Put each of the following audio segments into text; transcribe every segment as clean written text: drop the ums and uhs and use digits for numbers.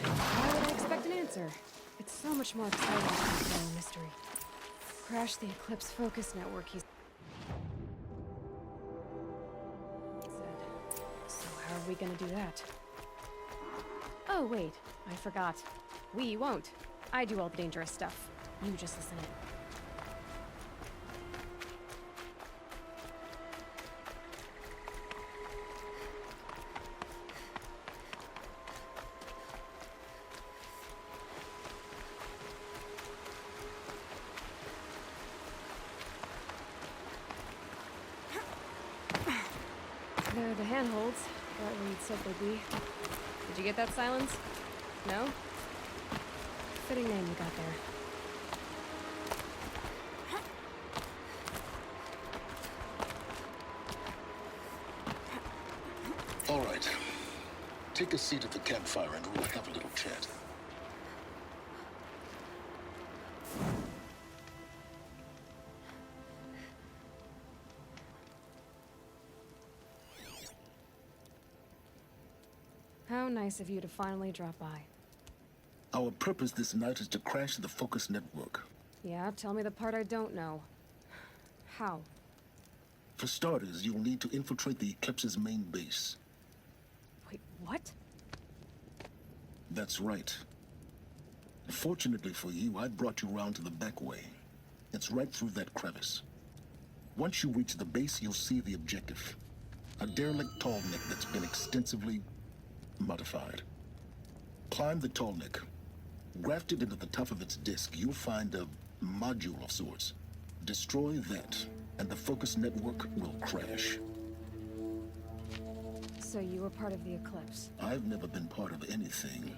Why would I expect an answer? It's so much more exciting than the mystery. Crash the Eclipse focus network, he said. So how are we gonna do that? Oh wait, I forgot. We won't. I do all the dangerous stuff. You just listen in. They're the handholds, right where you'd said they'd be. Did you get that, Silence? No? Fitting name you got there. All right. Take a seat at the campfire and we'll have a little chat. How nice of you to finally drop by. Our purpose this night is to crash the focus network. Yeah, tell me the part I don't know. How? For starters, you'll need to infiltrate the Eclipse's main base. Wait, what? That's right. Fortunately for you, I brought you round to the back way. It's right through that crevice. Once you reach the base, you'll see the objective. A derelict Tallneck that's been extensively modified. Climb the Tallneck. Grafted into the top of its disk, you'll find a module of sorts. Destroy that, and the focus network will crash. So you were part of the Eclipse? I've never been part of anything.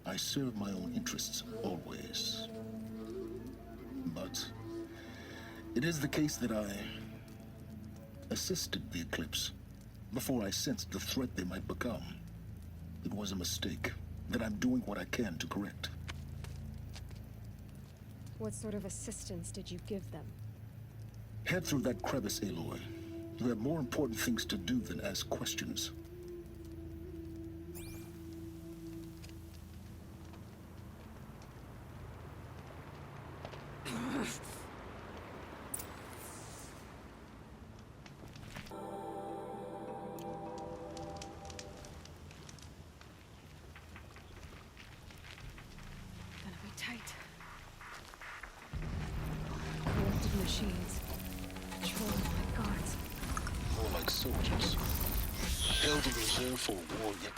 I serve my own interests, always. But it is the case that I assisted the Eclipse before I sensed the threat they might become. It was a mistake that I'm doing what I can to correct. What sort of assistance did you give them? Head through that crevice, Aloy. You have more important things to do than ask questions. Gonna be tight. Corrupted machines. Patrolling my guards. More like soldiers. Held in reserve for war yet.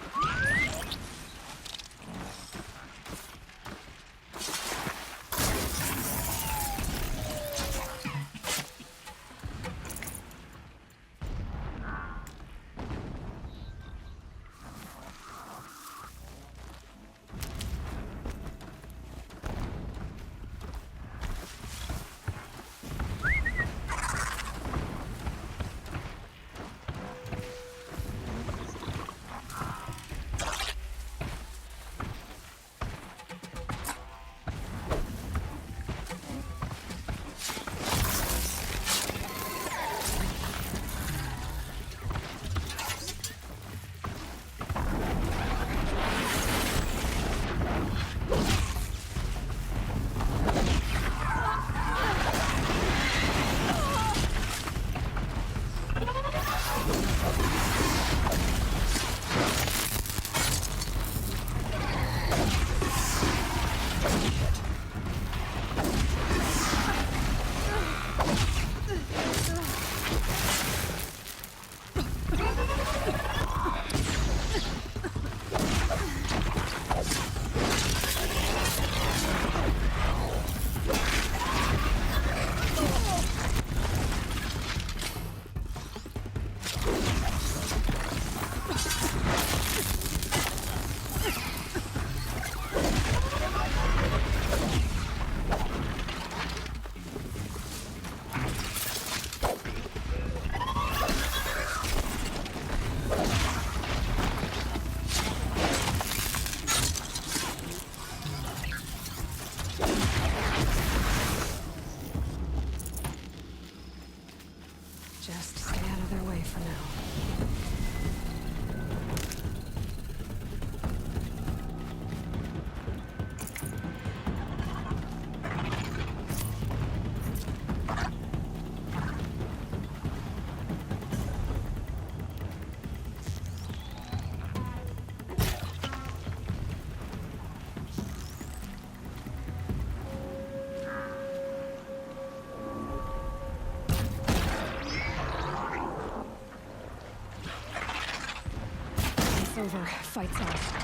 It's over. Fight's on.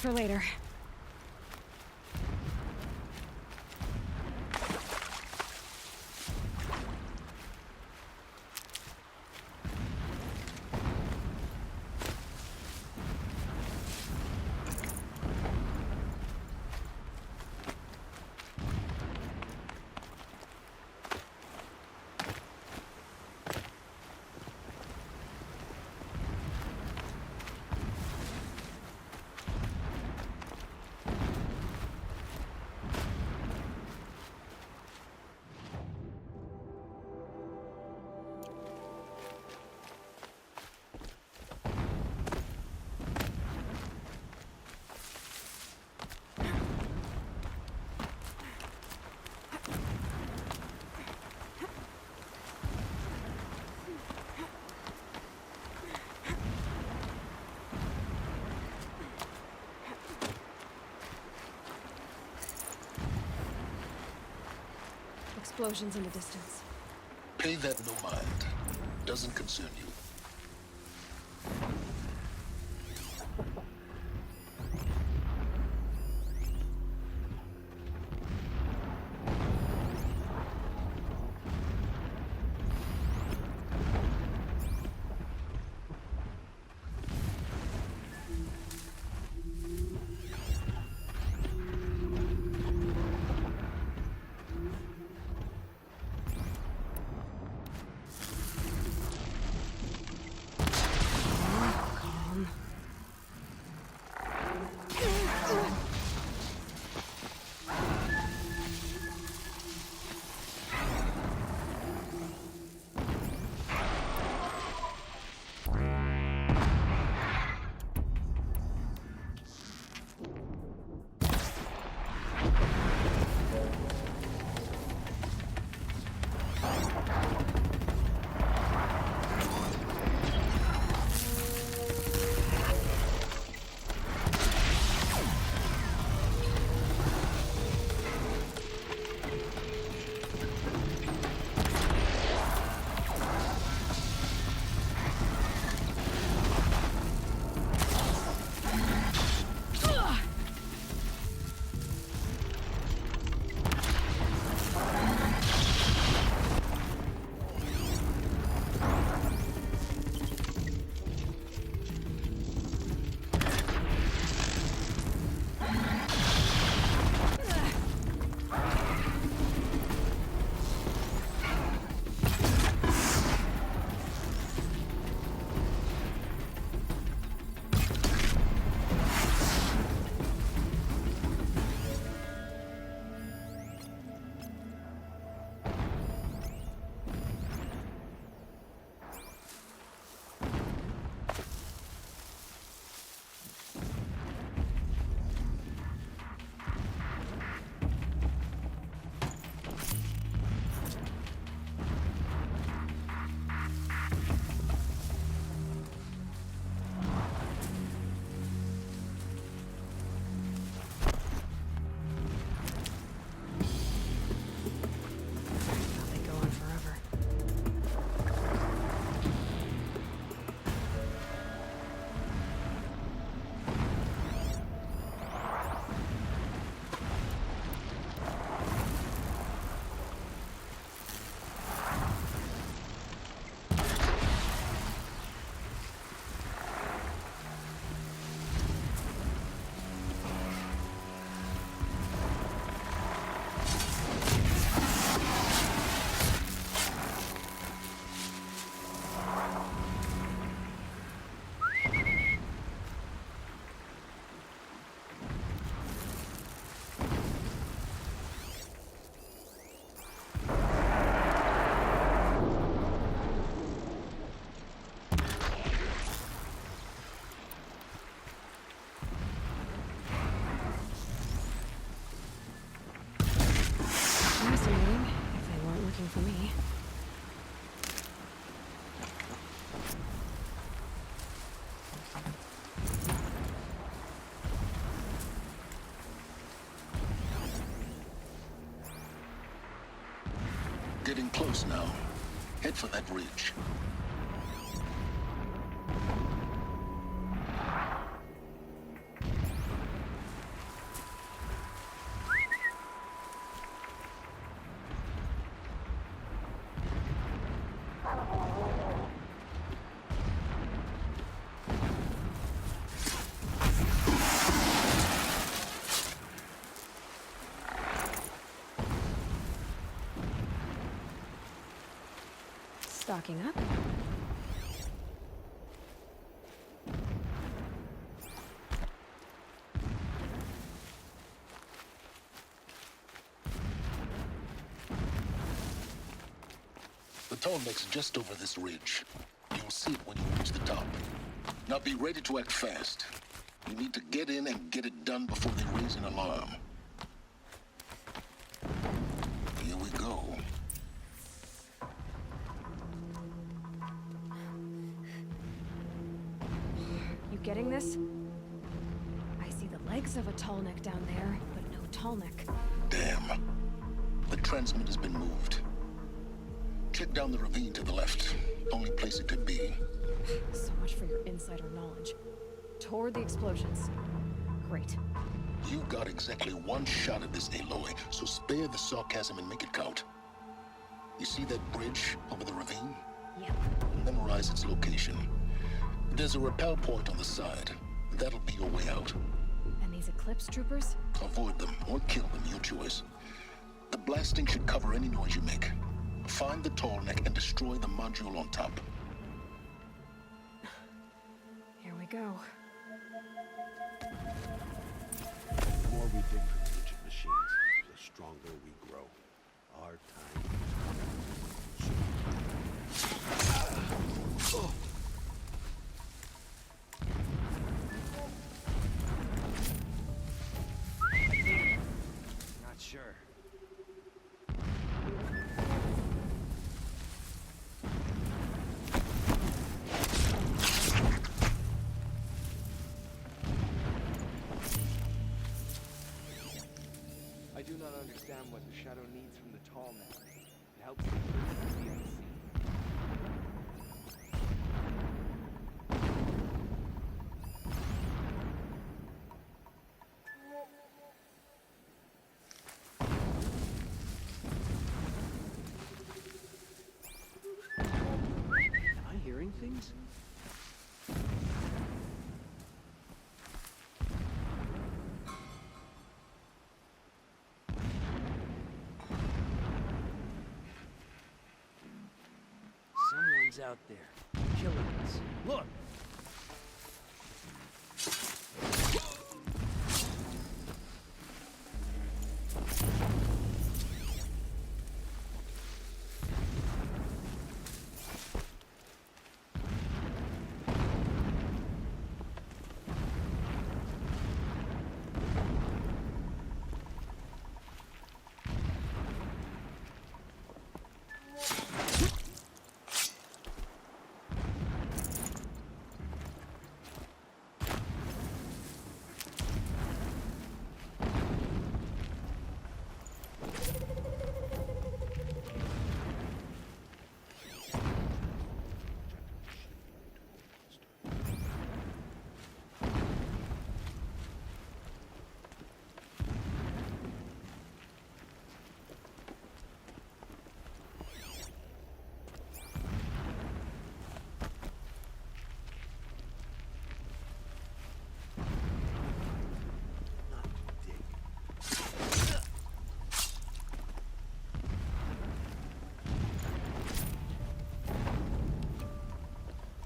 For later. Explosions in the distance. Pay that no mind. Doesn't concern you. getting close now. Head for that ridge. Stocking up. The Tallneck's just over this ridge. You'll see it when you reach the top. Now be ready to act fast. You need to get in and get it done before they raise an alarm. Here we go. You getting this? I see the legs of a Tallneck down there, but no Tallneck. Damn. The transmitter has been moved. Check down the ravine to the left. Only place it could be. So much for your insider knowledge. Toward the explosions. Great. You got exactly one shot at this, Aloy, so spare the sarcasm and make it count. You see that bridge over the ravine? Yep. Memorize its location. There's a rappel point on the side. That'll be your way out. And these Eclipse troopers? Avoid them or kill them, your choice. The blasting should cover any noise you make. Find the Tallneck and destroy the module on top. Here we go. The more we dig for ancient machines, the stronger we grow. Our time is coming. Not sure. I do not understand what the Shadow needs from the Tallneck. It helps them be unseen. Am I hearing things? Someone's out there, killing us. Look!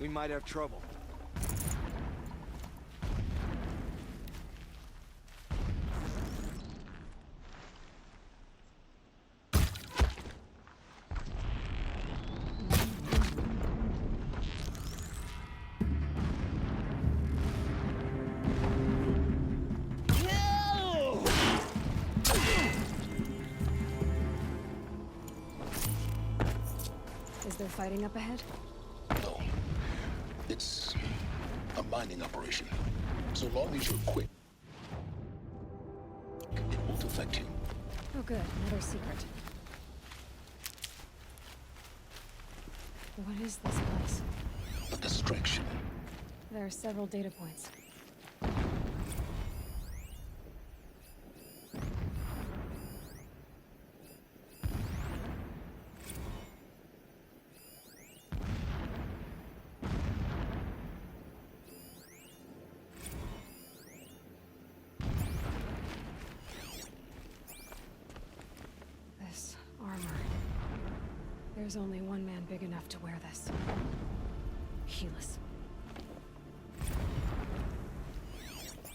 We might have trouble. Is there fighting up ahead? No. It's a mining operation. So long as you're quick, it won't affect you. Oh good, another secret. What is this place? A distraction. There are several data points. This armor. There's only one man big enough to wear this. Helis.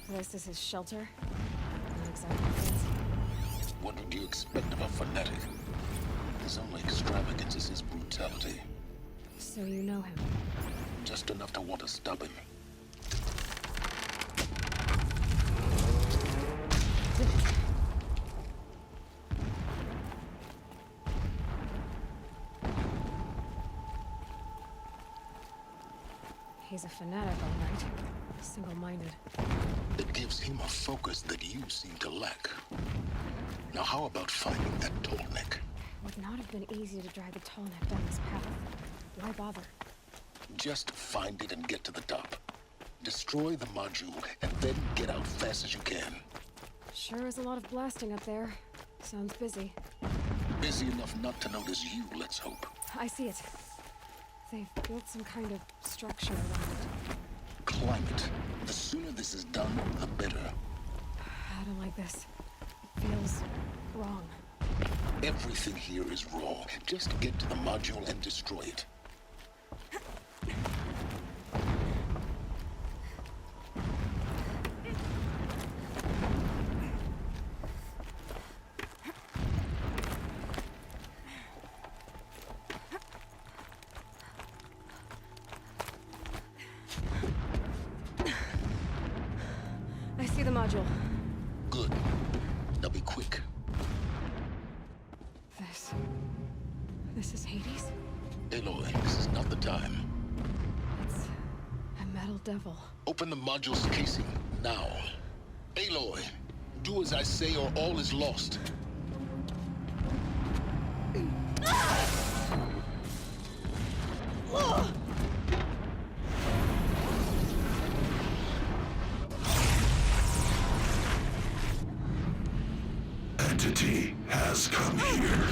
This is his shelter. Not exactly fancy. What would you expect of a fanatic? His only extravagance is his brutality. So you know him? Just enough to want to stop him. He's a fanatic, all right. Single-minded. It gives him a focus that you seem to lack. Now how about finding that Tallneck? Would not have been easy to drive the Tallneck down this path. Why bother? Just find it and get to the top. Destroy the module, and then get out fast as you can. Sure is a lot of blasting up there. Sounds busy. Busy enough not to notice you, let's hope. I see it. They've built some kind of structure around it. Climb it. The sooner this is done, the better. I don't like this. It feels wrong. Everything here is wrong. Just get to the module and destroy it. I see the module. Good. Now be quick. This is Hades? Aloy, this is not the time. It's a metal devil. Open the module's casing, now. Aloy, do as I say or all is lost. Entity has come here.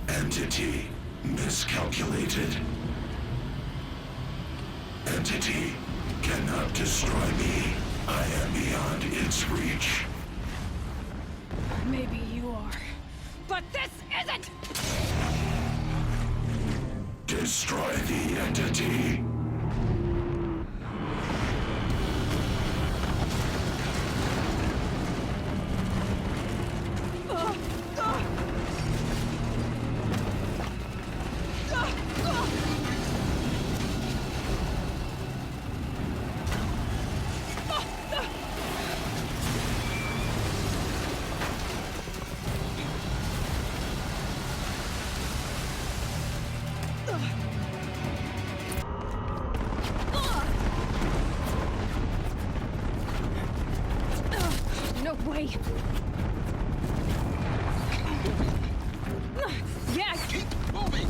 Entity miscalculated. Entity cannot destroy me. I am beyond its reach. Maybe you are. But this isn't! Destroy the entity. No way! Yeah! Keep moving!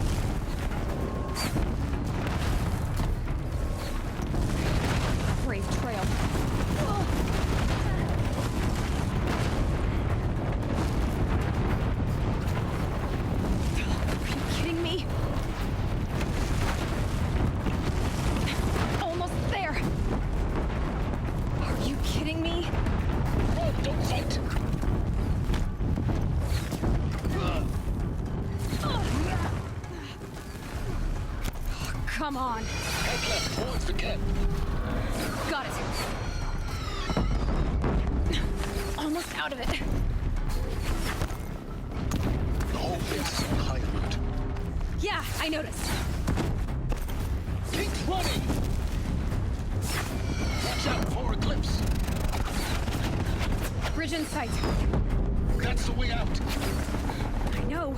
Brave trail. Are you kidding me? Almost there! Are you kidding me? Oh, don't fight! Come on! Head left towards the camp. Got it! Almost out of it. The whole base is on high alert. Yeah, I noticed. Keep running! Watch out for Eclipse! Bridge in sight. That's the way out! I know.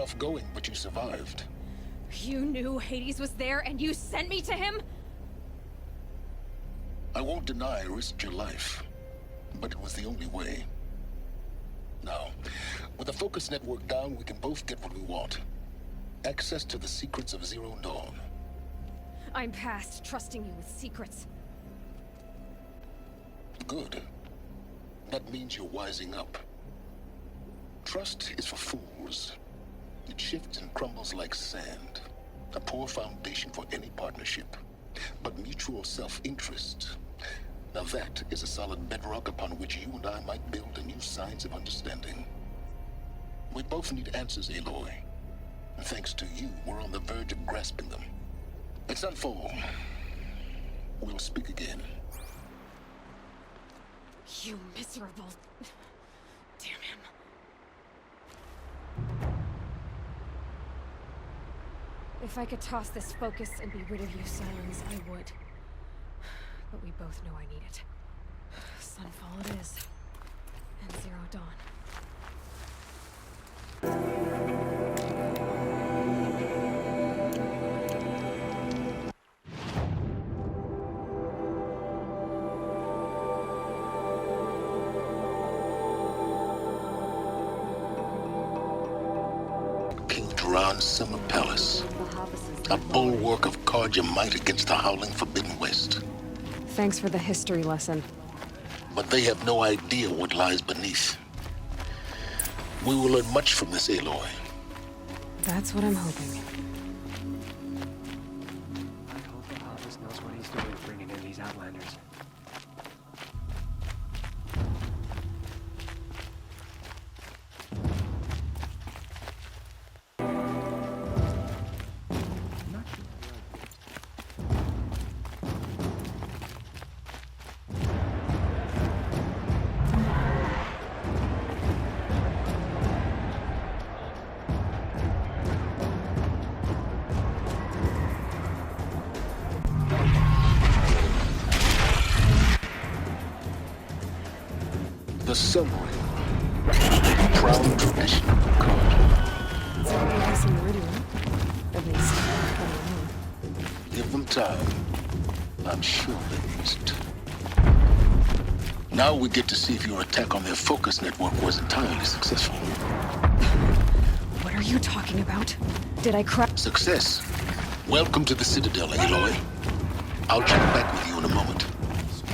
rough going, but you survived. You knew Hades was there and you sent me to him? I won't deny I risked your life, but it was the only way. Now, with the focus network down, we can both get what we want. Access to the secrets of Zero Dawn. I'm past trusting you with secrets. Good. That means you're wising up. Trust is for fools. It shifts and crumbles like sand. A poor foundation for any partnership. But mutual self-interest. Now that is a solid bedrock upon which you and I might build a new science of understanding. We both need answers, Aloy. And thanks to you, we're on the verge of grasping them. It's unfold. We'll speak again. You miserable... Damn him. If I could toss this focus and be rid of you, Silence, I would. But we both know I need it. Sunfall it is. And Zero Dawn. Summer Palace. A bulwark of Carja might against the howling Forbidden West. Thanks for the history lesson. But they have no idea what lies beneath. We will learn much from this, Aloy. That's what I'm hoping. I hope Bahavas knows what he's doing bringing in these Outlanders. The Sunray. Proud tradition of Carja. It's already has some meridian. At least, Give them time. I'm sure they must. Now we get to see if your attack on their focus network was entirely successful. What are you talking about? Did I crack? Success. Welcome to the Citadel, Aloy. I'll check back with you in a moment.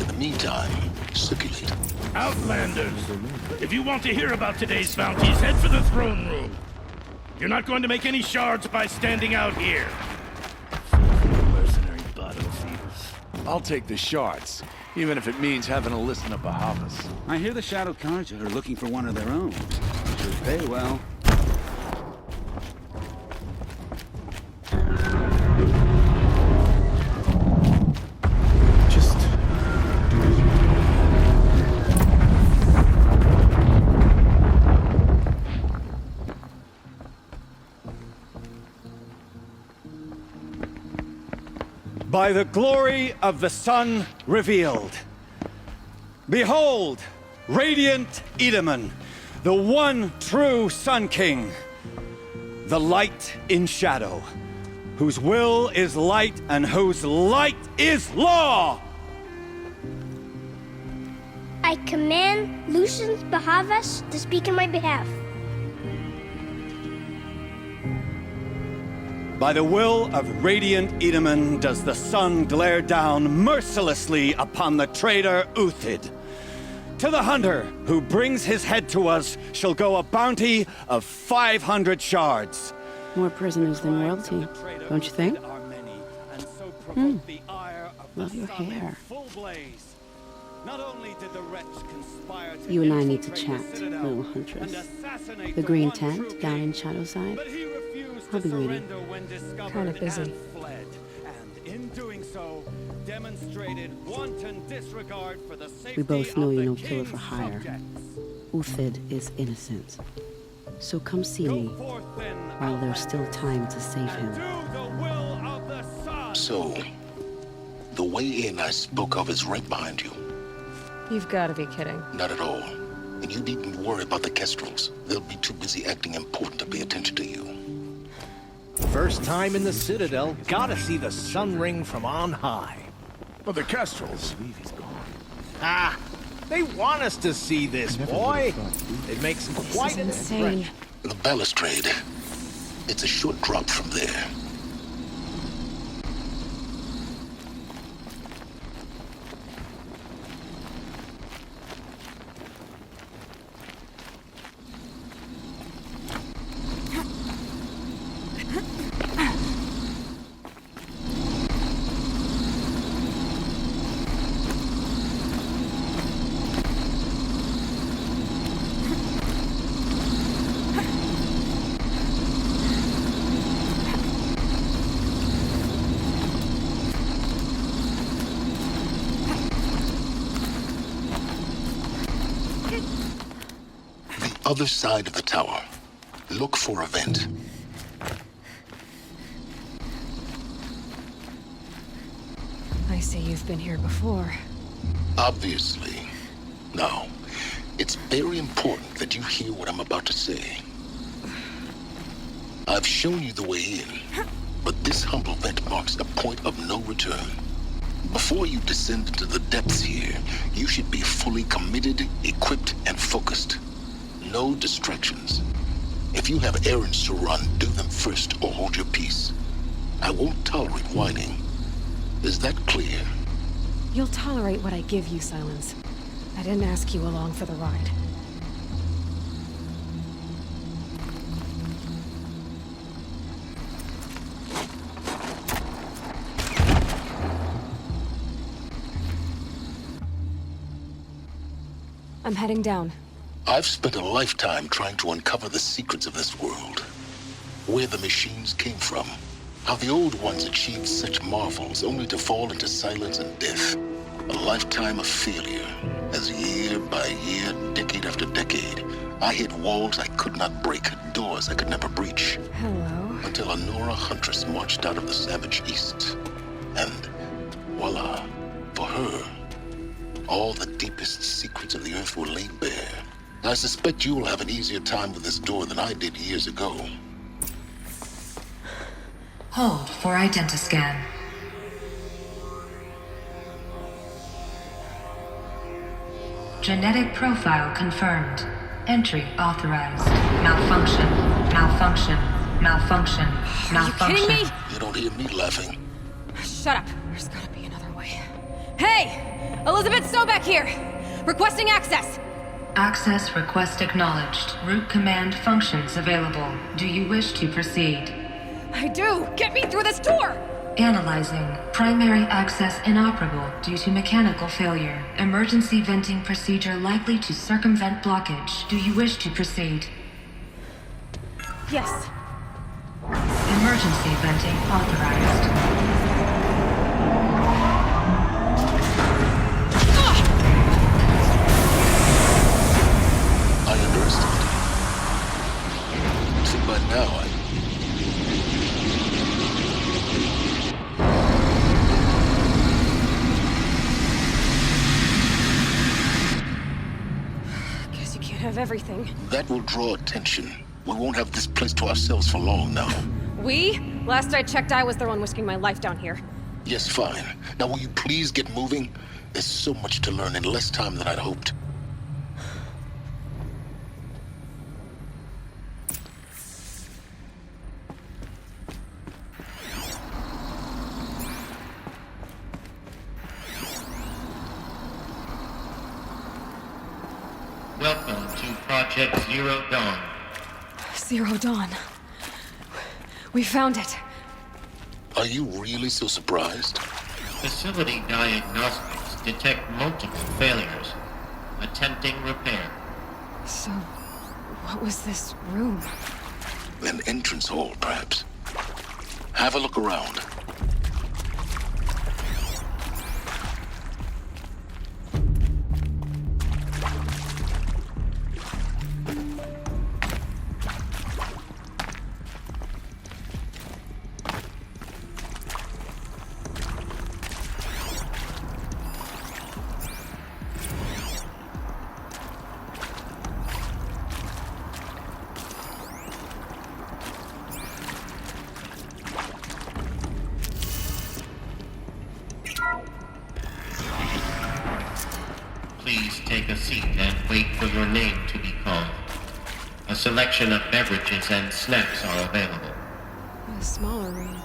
In the meantime, circulate. Outlanders, if you want to hear about today's bounties, head for the throne room. You're not going to make any shards by standing out here. Mercenary bottom feeders. I'll take the shards, even if it means having to listen to Bahavas. I hear the Shadow Carja are looking for one of their own. Should pay well. By the glory of the sun revealed. Behold, radiant Edaman, the one true Sun King. The light in shadow, whose will is light and whose light is law! I command Lucius Bahavas to speak in my behalf. By the will of radiant Edaman does the sun glare down mercilessly upon the traitor Uthid. To the hunter who brings his head to us shall go a bounty of 500 More prisoners than royalty, don't you think? Love your hair. You and I need to chat, little huntress. The green tent down in Shadowside. I'll be waiting. Kind of busy. We both know you're no killer for hire. Uthid is innocent. So come see me while there's still time to save him. So, the way in I spoke of is right behind you. You've got to be kidding. Not at all. And you needn't worry about the Kestrels. They'll be too busy acting important to pay attention to you. First time in the Citadel, gotta see the sun ring from on high. But the Kestrels. Ah, they want us to see this, boy. It makes quite an insane. impression. The balustrade. It's a short drop from there. Other side of the tower. Look for a vent. I see you've been here before. Obviously. Now, it's very important that you hear what I'm about to say. I've shown you the way in, but this humble vent marks a point of no return. Before you descend into the depths here, you should be fully committed, equipped, and focused. No distractions. If you have errands to run, do them first or hold your peace. I won't tolerate whining. Is that clear? You'll tolerate what I give you, Silence. I didn't ask you along for the ride. I'm heading down. I've spent a lifetime trying to uncover the secrets of this world. Where the machines came from. How the old ones achieved such marvels only to fall into silence and death. A lifetime of failure. As year by year, decade after decade, I hit walls I could not break, doors I could never breach. Hello. Until a Nora huntress marched out of the savage east. And voila, for her, all the deepest secrets of the earth were laid bare. I suspect you will have an easier time with this door than I did years ago. Hold for identiscan. Genetic profile confirmed. Entry authorized. Malfunction. Malfunction. Malfunction. Malfunction. Are you kidding me? You don't hear me laughing. Shut up. There's gotta be another way. Hey! Elizabeth Sobeck here! Requesting access! Access request acknowledged. Root command functions available. Do you wish to proceed? I do! Get me through this door! Analyzing. Primary access inoperable due to mechanical failure. Emergency venting procedure likely to circumvent blockage. Do you wish to proceed? Yes. Emergency venting authorized. I underestimated. See, by now Guess you can't have everything. that will draw attention. We won't have this place to ourselves for long now. We? Last I checked, I was the one risking my life down here. Yes, fine. Now will you please get moving? There's so much to learn in less time than I'd hoped. Welcome to Project Zero Dawn. Zero Dawn. We found it. Are you really so surprised? Facility diagnostics detect multiple failures. Attempting repair. So, what was this room? An entrance hall, perhaps. Have a look around. Please take a seat and wait for your name to be called. A selection of beverages and snacks are available. A smaller room.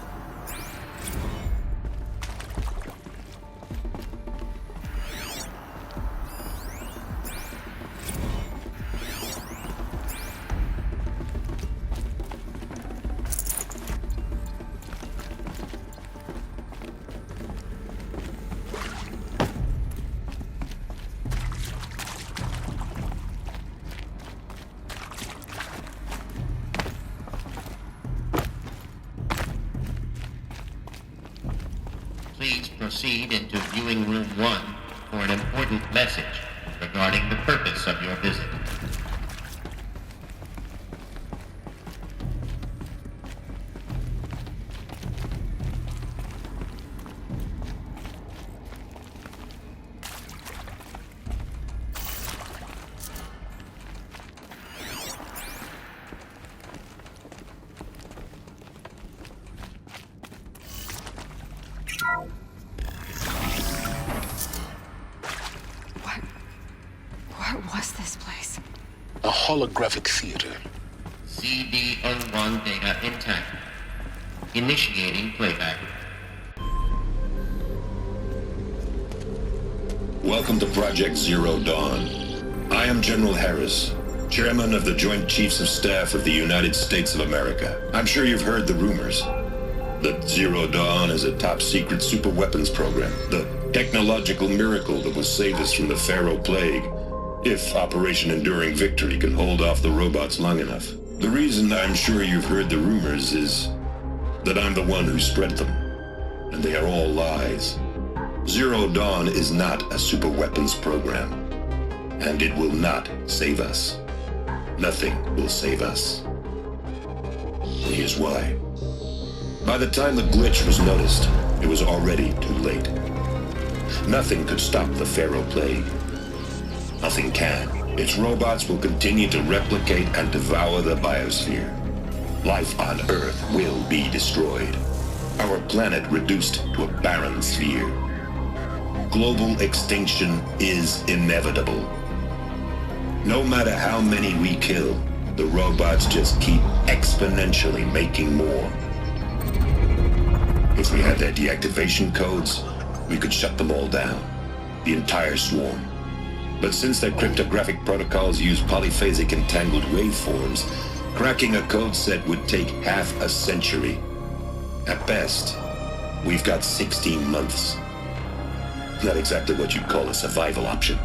Please proceed into viewing room 1 for an important message regarding the purpose of your visit. What was this place? A holographic theater. CD01 data intact. Initiating playback. Welcome to Project Zero Dawn. I am General Harris, Chairman of the Joint Chiefs of Staff of the United States of America. I'm sure you've heard the rumors that Zero Dawn is a top-secret superweapons program, the technological miracle that will save us from the Pharaoh Plague, if Operation Enduring Victory can hold off the robots long enough. The reason I'm sure you've heard the rumors is that I'm the one who spread them, and they are all lies. Zero Dawn is not a superweapons program, and it will not save us. Nothing will save us. And here's why. By the time the glitch was noticed, it was already too late. Nothing could stop the Pharaoh Plague. Nothing can. Its robots will continue to replicate and devour the biosphere. Life on Earth will be destroyed. Our planet reduced to a barren sphere. Global extinction is inevitable. No matter how many we kill, the robots just keep exponentially making more. If we had their deactivation codes, we could shut them all down. The entire swarm. But since their cryptographic protocols use polyphasic entangled waveforms, cracking a code set would take half a century. At best, we've got 16 months. Not exactly what you'd call a survival option.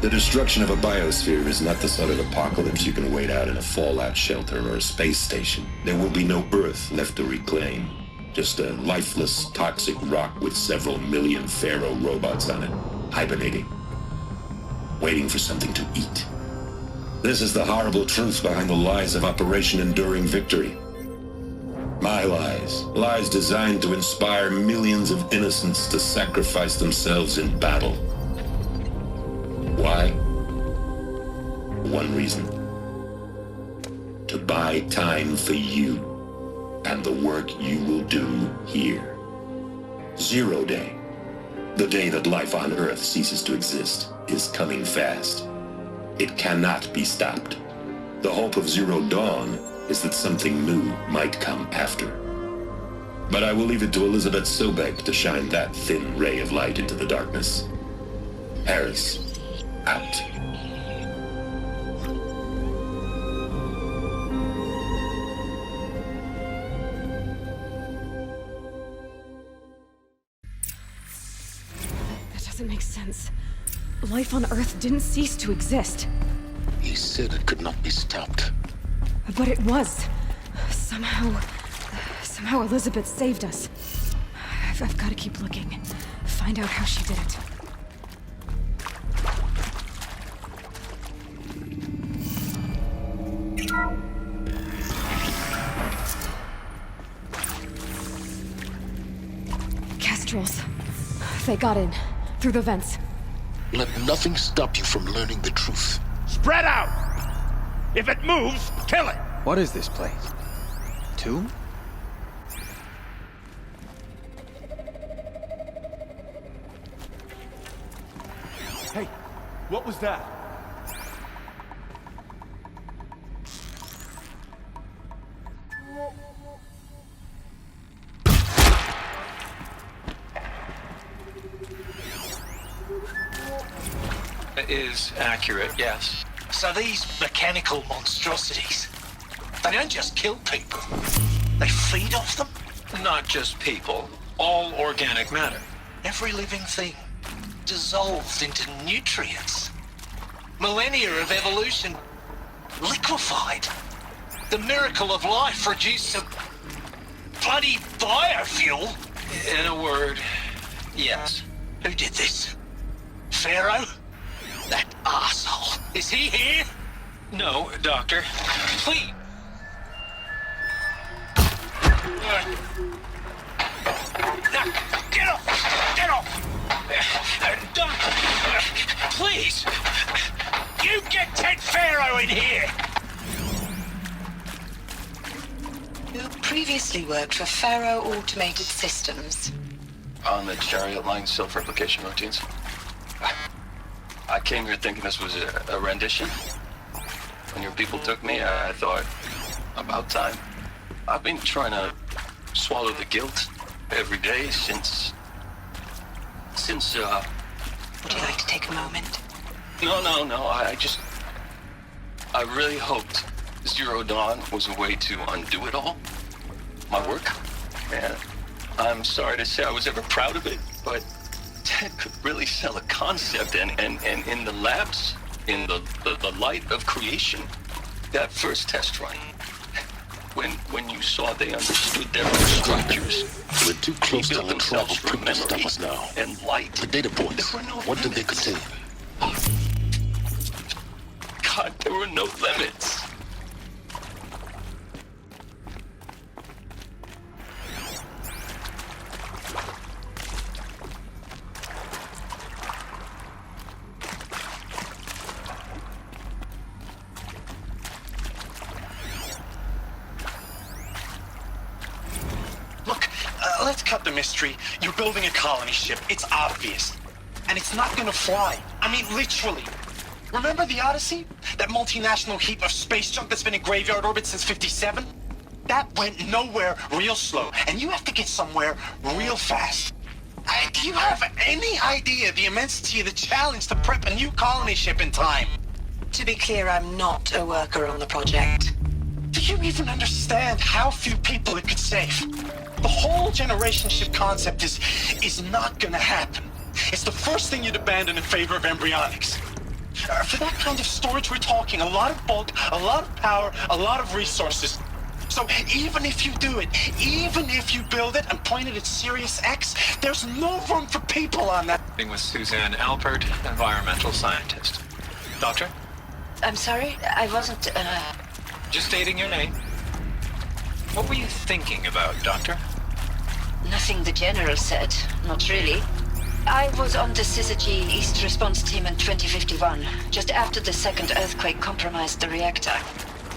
The destruction of a biosphere is not the sort of apocalypse you can wait out in a fallout shelter or a space station. There will be no Earth left to reclaim. Just a lifeless, toxic rock with several million Pharaoh robots on it, hibernating. Waiting for something to eat. This is the horrible truth behind the lies of Operation Enduring Victory. My lies. Lies designed to inspire millions of innocents to sacrifice themselves in battle. Why? One reason. To buy time for you and the work you will do here. Zero Day. The day that life on Earth ceases to exist is coming fast. It cannot be stopped. The hope of Zero Dawn is that something new might come after. But I will leave it to Elizabeth Sobeck to shine that thin ray of light into the darkness. Harris, out. That doesn't make sense. Life on Earth didn't cease to exist. He said it could not be stopped. But it was. Somehow Elizabeth saved us. I've got to keep looking. Find out how she did it. Kestrels. They got in. Through the vents. Let nothing stop you from learning the truth. Spread out! If it moves, kill it! What is this place? Tomb? Hey, What was that? Is accurate, yes. So these mechanical monstrosities, they don't just kill people, they feed off them? Not just people, all organic matter. Every living thing dissolved into nutrients. Millennia of evolution liquefied. The miracle of life reduced to bloody biofuel. In a word, yes. Who did this? Pharaoh? That asshole. Is he here? No, Doctor. Please. Get off! Get off! Doctor, please! You get Ted Pharaoh in here! You previously worked for Pharaoh Automated Systems. On the chariot line self-replication routines. I came here thinking this was a rendition. When your people took me, I thought, about time. I've been trying to swallow the guilt every day since... Would you like to take a moment? No. I really hoped Zero Dawn was a way to undo it all. My work. And I'm sorry to say I was ever proud of it, but Ted could really sell a concept, and in the labs, in the light of creation, that first test run, when you saw they understood their own structures, we're too close to the themselves trouble from to stop memory us now. And light. The data points, what did they contain? God, there were no limits. Let's cut the mystery. You're building a colony ship. It's obvious. And it's not gonna fly. I mean, literally. Remember the Odyssey? That multinational heap of space junk that's been in graveyard orbit since '57? That went nowhere real slow. And you have to get somewhere real fast. Do you have any idea the immensity of the challenge to prep a new colony ship in time? To be clear, I'm not a worker on the project. Do you even understand how few people it could save? The whole generation ship concept is not gonna happen. It's the first thing you'd abandon in favor of embryonics. For that kind of storage, we're talking a lot of bulk, a lot of power, a lot of resources. So even if you do it, even if you build it and point it at Sirius X, there's no room for people on that. With Suzanne Alpert, environmental scientist. Doctor? I'm sorry, I wasn't, Just stating your name. What were you thinking about, Doctor? Nothing the General said. Not really. I was on the Syzygy East Response Team in 2051, just after the second earthquake compromised the reactor.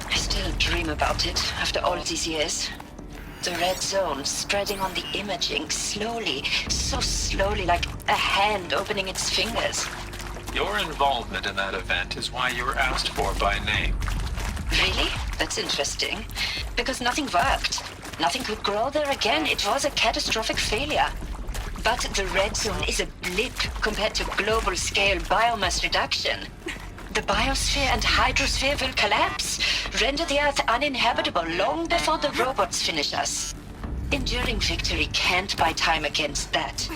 I still dream about it, after all these years. The red zone spreading on the imaging, slowly, so slowly, like a hand opening its fingers. Your involvement in that event is why you were asked for by name. Really? That's interesting. Because nothing worked. Nothing could grow there again. It was a catastrophic failure. But the red zone is a blip compared to global-scale biomass reduction. The biosphere and hydrosphere will collapse, render the Earth uninhabitable long before the robots finish us. Enduring victory can't buy time against that.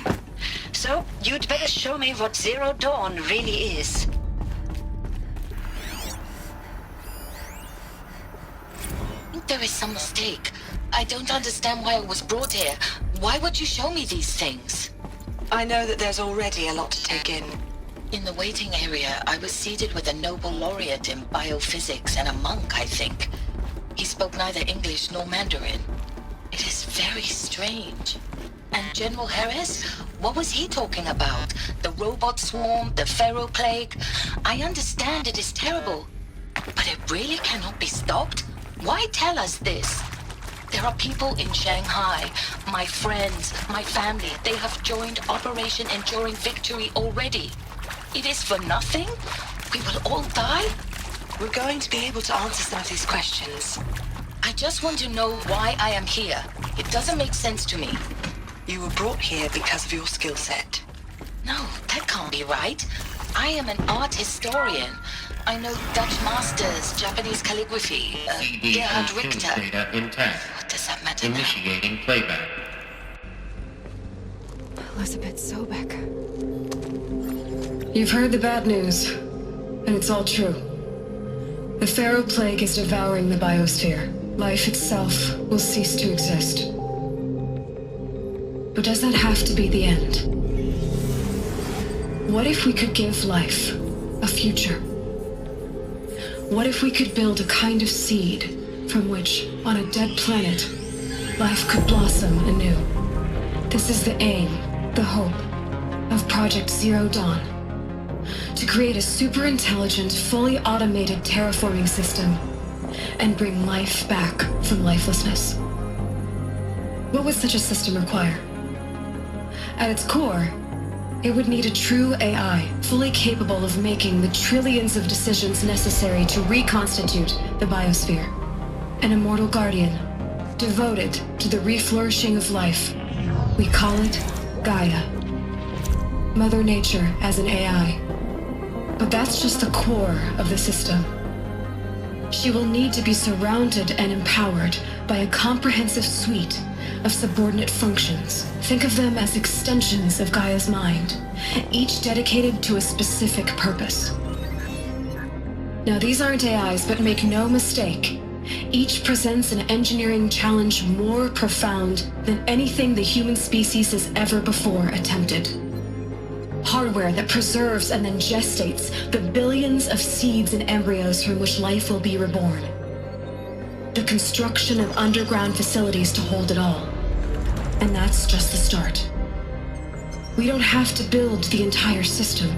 So, you'd better show me what Zero Dawn really is. There is some mistake. I don't understand why I was brought here. Why would you show me these things? I know that there's already a lot to take in. In the waiting area, I was seated with a Nobel laureate in biophysics and a monk, I think. He spoke neither English nor Mandarin. It is very strange. And General Harris? What was he talking about? The robot swarm? The Pharaoh plague? I understand it is terrible. But it really cannot be stopped? Why tell us this? There are people in Shanghai, my friends, my family. They have joined Operation Enduring Victory already. It is for nothing? We will all die? We're going to be able to answer some of these questions. I just want to know why I am here. It doesn't make sense to me. You were brought here because of your skill set. No, that can't be right. I am an art historian. I know Dutch masters, Japanese calligraphy, Gerhard Richter. Data intact. What does that matter now? Initiating playback. Elizabeth Sobeck. You've heard the bad news, and it's all true. The Pharaoh Plague is devouring the biosphere. Life itself will cease to exist. But does that have to be the end? What if we could give life a future? What if we could build a kind of seed from which, on a dead planet, life could blossom anew? This is the aim, the hope, of Project Zero Dawn. To create a super-intelligent, fully automated terraforming system and bring life back from lifelessness. What would such a system require? At its core, it would need a true AI, fully capable of making the trillions of decisions necessary to reconstitute the biosphere. An immortal guardian, devoted to the reflourishing of life. We call it Gaia. Mother Nature as an AI. But that's just the core of the system. She will need to be surrounded and empowered by a comprehensive suite of subordinate functions. Think of them as extensions of Gaia's mind, each dedicated to a specific purpose. Now, these aren't AIs, but make no mistake, each presents an engineering challenge more profound than anything the human species has ever before attempted. Hardware that preserves and then gestates the billions of seeds and embryos from which life will be reborn. The construction of underground facilities to hold it all. And that's just the start. We don't have to build the entire system.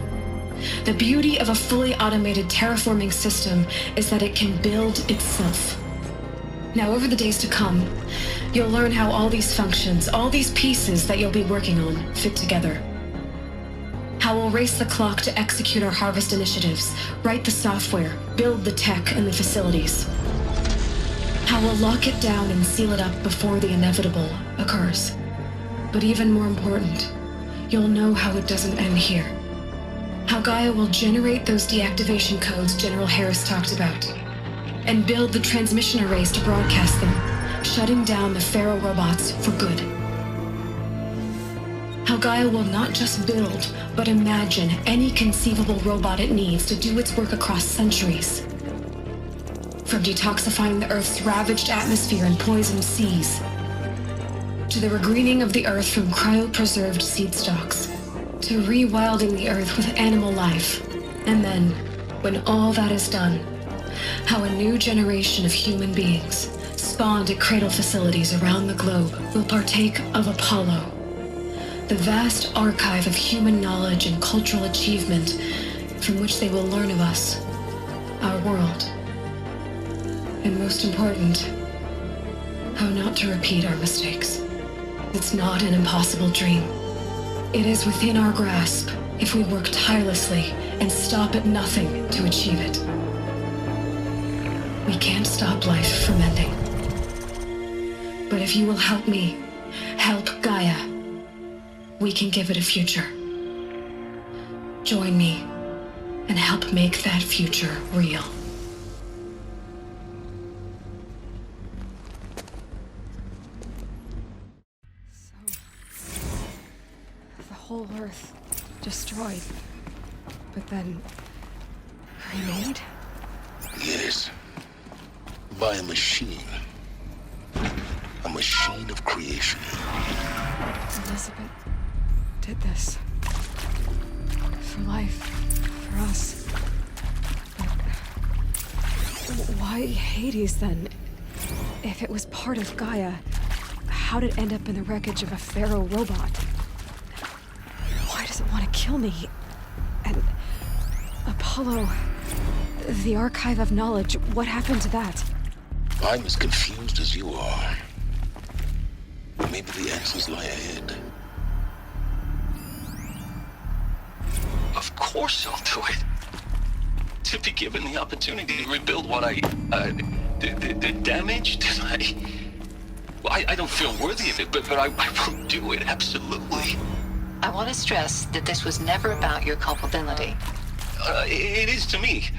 The beauty of a fully automated terraforming system is that it can build itself. Now, over the days to come, you'll learn how all these functions, all these pieces that you'll be working on, fit together. How we'll race the clock to execute our harvest initiatives, write the software, build the tech and the facilities. How we'll lock it down and seal it up before the inevitable occurs. But even more important, you'll know how it doesn't end here. How Gaia will generate those deactivation codes General Harris talked about, and build the transmission arrays to broadcast them, shutting down the Pharaoh robots for good. How Gaia will not just build, but imagine any conceivable robot it needs to do its work across centuries. From detoxifying the Earth's ravaged atmosphere and poisoned seas, to the regreening of the Earth from cryopreserved seed stalks, to rewilding the Earth with animal life. And then, when all that is done, how a new generation of human beings, spawned at cradle facilities around the globe, will partake of Apollo, the vast archive of human knowledge and cultural achievement from which they will learn of us, our world. And most important, how not to repeat our mistakes. It's not an impossible dream. It is within our grasp if we work tirelessly and stop at nothing to achieve it. We can't stop life from ending. But if you will help me, help Gaia, we can give it a future. Join me and help make that future real. The whole Earth destroyed, but then remade? Yes. By a machine. A machine of creation. Elizabeth did this. For life. For us. But why Hades then? If it was part of Gaia, how'd it end up in the wreckage of a Pharaoh robot? Why does it want to kill me? And Apollo, the archive of knowledge, what happened to that? I'm as confused as you are. Maybe the answers lie ahead. Of course. course I'll do it. To be given the opportunity to rebuild what the damage that I don't feel worthy of it, but I will do it, absolutely. I want to stress that this was never about your culpability. It is to me.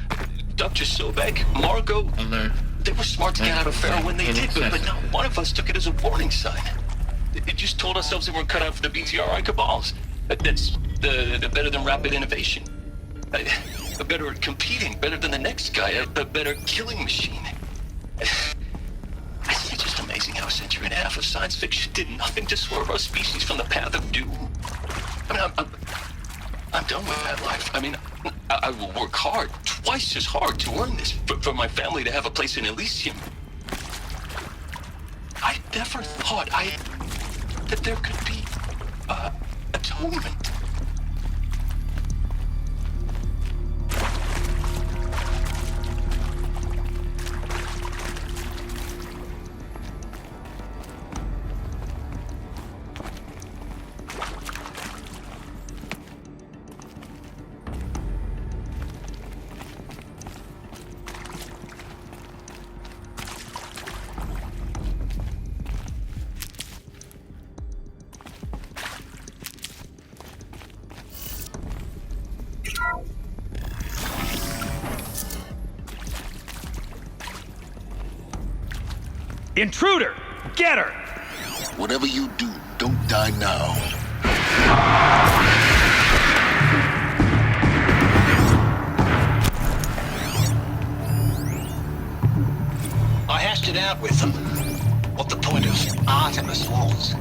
Dr. Sobeck, Margot, they were smart to get out of Pharaoh when they did, but not one of us took it as a warning sign. It just told ourselves that we're cut out for the BTRI cabals. That's the better than rapid innovation. Better at competing, better than the next guy, a better killing machine. It's just amazing how a century and a half of science fiction did nothing to swerve our species from the path of doom. I mean, I'm done with that life. I mean, I will work hard, twice as hard to earn this, for my family to have a place in Elysium. I never thought that there could be atonement. Intruder! Get her! Whatever you do, don't die now. I hashed it out with them, what the point of Artemis was.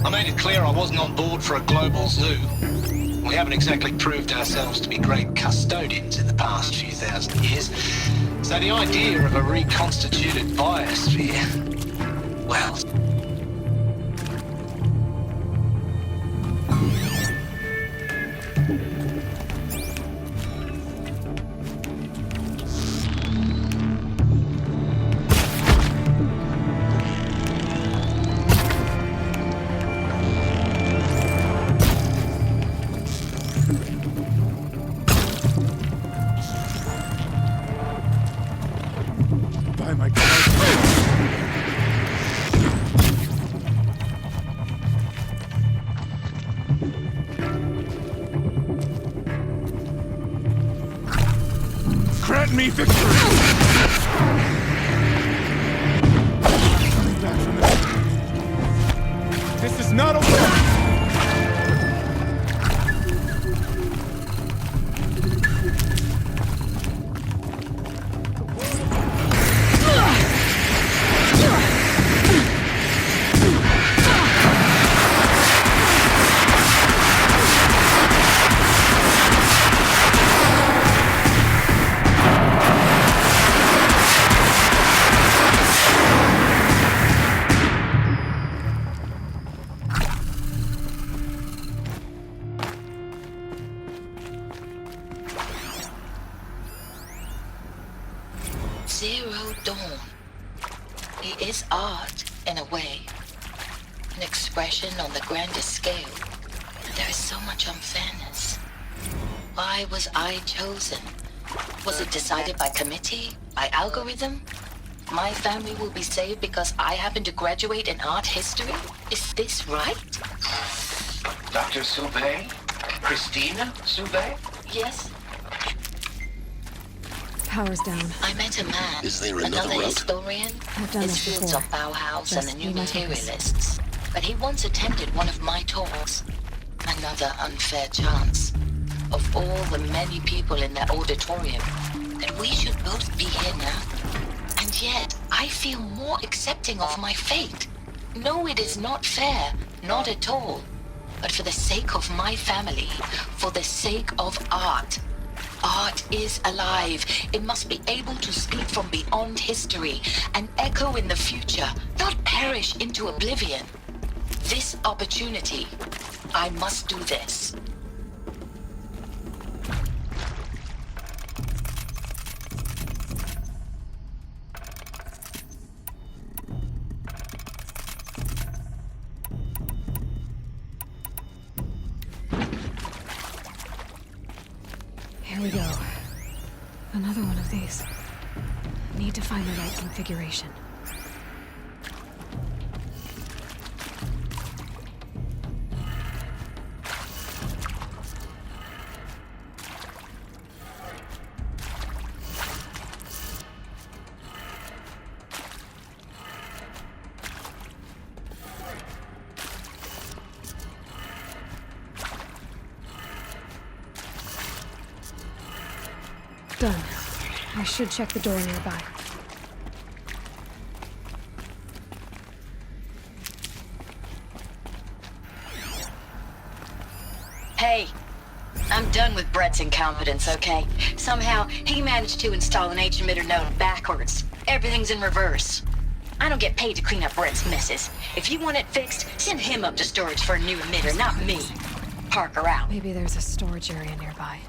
I made it clear I wasn't on board for a global zoo. We haven't exactly proved ourselves to be great custodians in the past few thousand years. So the idea of a reconstituted biosphere, well... Grant me victory! Coming back from this is not a war! Zero Dawn. It is art, in a way. An expression on the grandest scale. There is so much unfairness. Why was I chosen? Was it decided by committee? By algorithm? My family will be saved because I happen to graduate in art history? Is this right? Dr. Sobeck? Christina Sobeck? Yes. Power's down. I met a man, Is there another route? historian, I've done his this fields before. of Bauhaus Just and the new be my focus. materialists. But he once attended one of my talks. Another unfair chance. Of all the many people in that auditorium, that we should both be here now. And yet, I feel more accepting of my fate. No, it is not fair. Not at all. But for the sake of my family, for the sake of art. Art is alive. It must be able to speak from beyond history and echo in the future, not perish into oblivion. This opportunity, I must do this. Another one of these. Need to find the right configuration. Done. I should check the door nearby. Hey, I'm done with Brett's incompetence, okay? Somehow, he managed to install an H-emitter node backwards. Everything's in reverse. I don't get paid to clean up Brett's messes. If you want it fixed, send him up to storage for a new emitter, not me. Parker out. Maybe there's a storage area nearby.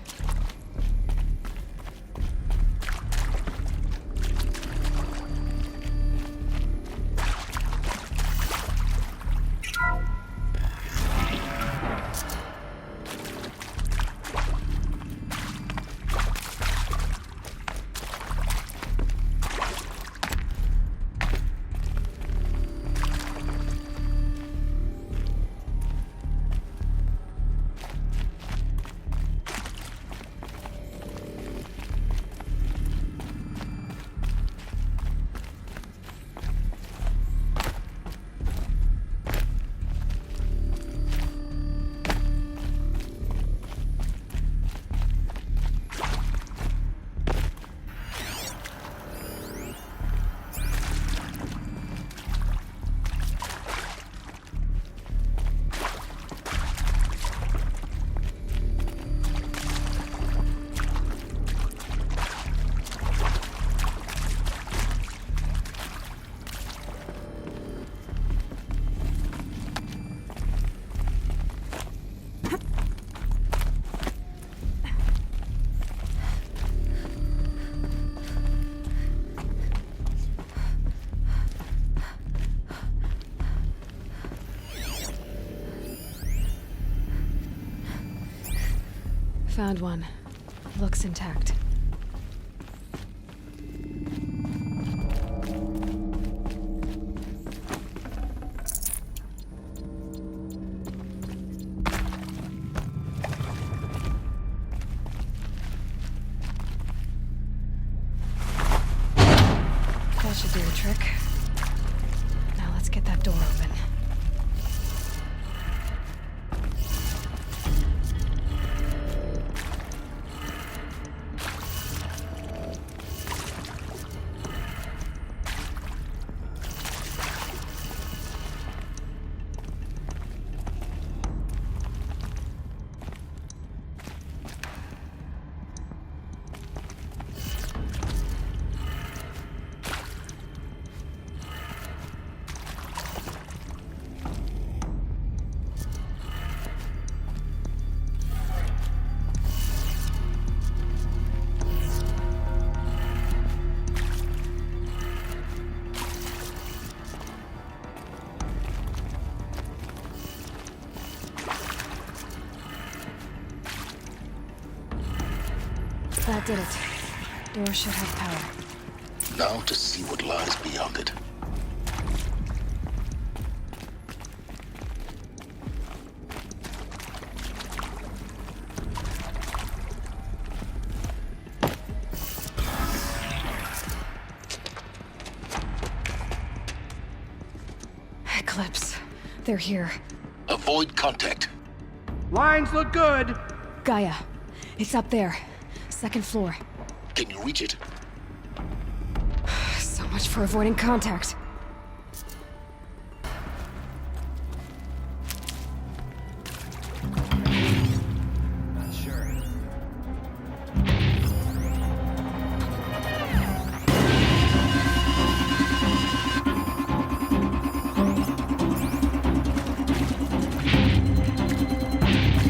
Found one. Looks intact. That should do the trick. Now let's get that door open. That did it. Door should have power. Now to see what lies beyond it. Eclipse. They're here. Avoid contact. Lines look good. Gaia. It's up there. Second floor. Can you reach it? So much for avoiding contact. Not sure.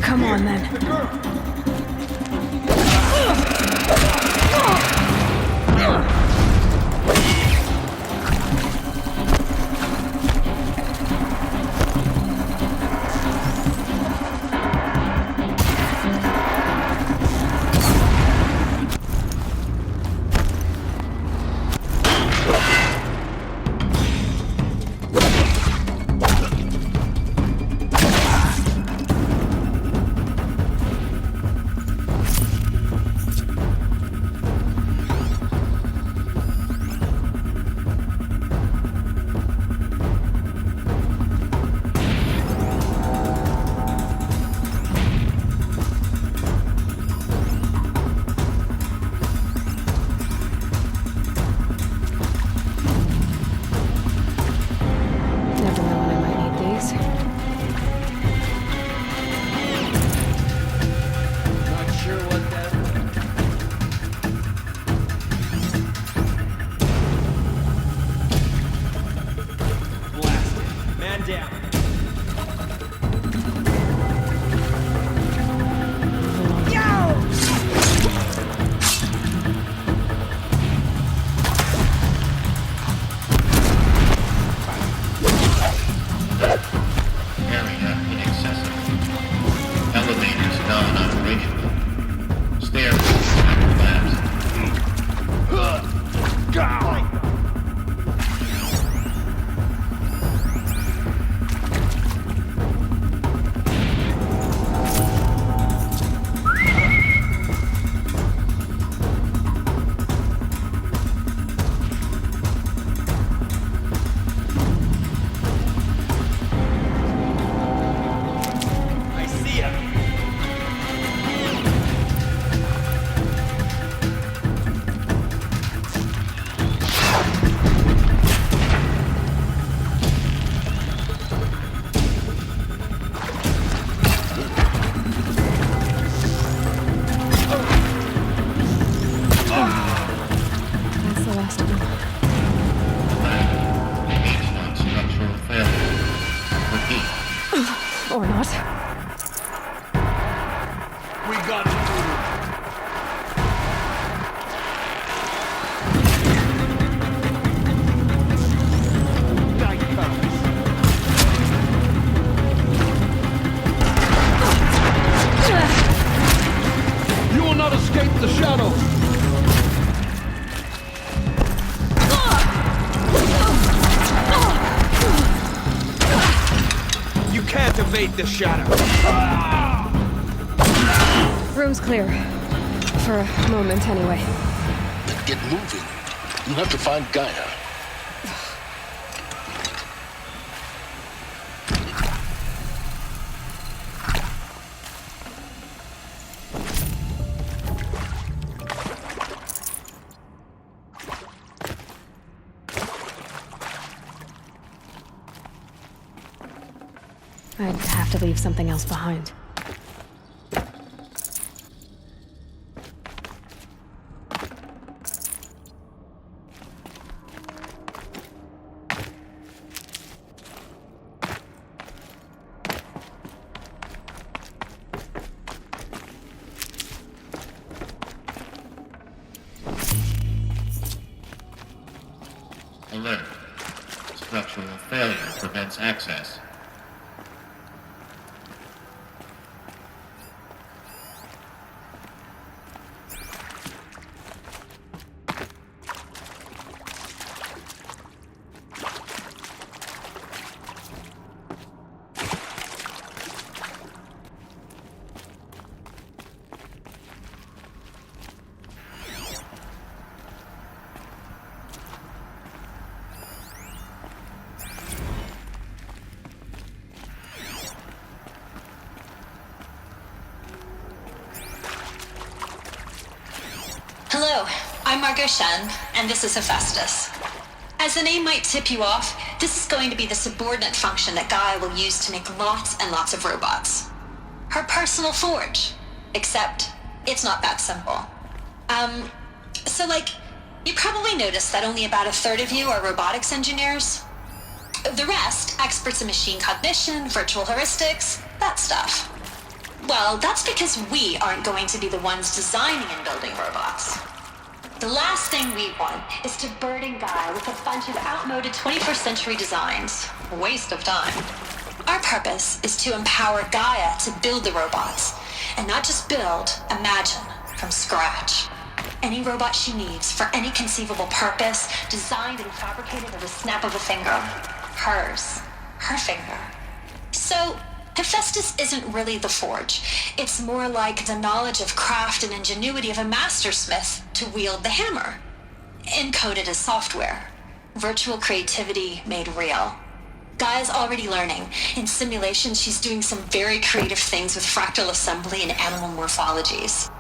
Come on, then. activate the shadow. Room's clear. For a moment, anyway. Then get moving. You have to find Gaia. I'd have to leave something else behind. Alert. Structural failure prevents access. Hello, I'm Margot Shen, and this is Hephaestus. As the name might tip you off, this is going to be the subordinate function that Gaia will use to make lots and lots of robots. Her personal forge. Except, it's not that simple. You probably noticed that only about a third of you are robotics engineers. The rest, experts in machine cognition, virtual heuristics, that stuff. Well, that's because we aren't going to be the ones designing and building robots. The last thing we want is to burden Gaia with a bunch of outmoded 21st century designs. A waste of time. Our purpose is to empower Gaia to build the robots, and not just build, imagine, from scratch. Any robot she needs for any conceivable purpose, designed and fabricated at the snap of a finger. Hers. Her finger. So, Hephaestus isn't really the forge. It's more like the knowledge of craft and ingenuity of a mastersmith to wield the hammer. Encoded as software. Virtual creativity made real. Gaia's already learning. In simulations, she's doing some very creative things with fractal assembly and animal morphologies.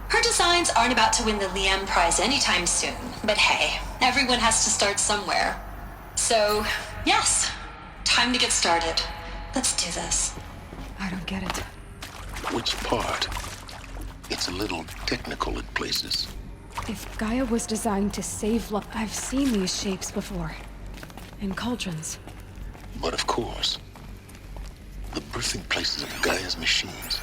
Her designs aren't about to win the Liam Prize anytime soon, but hey, everyone has to start somewhere. So, yes, time to get started. Let's do this. I don't get it. Which part? It's a little technical in places. If Gaia was designed to save life, I've seen these shapes before. In cauldrons. But of course, the birthing places of Gaia's machines.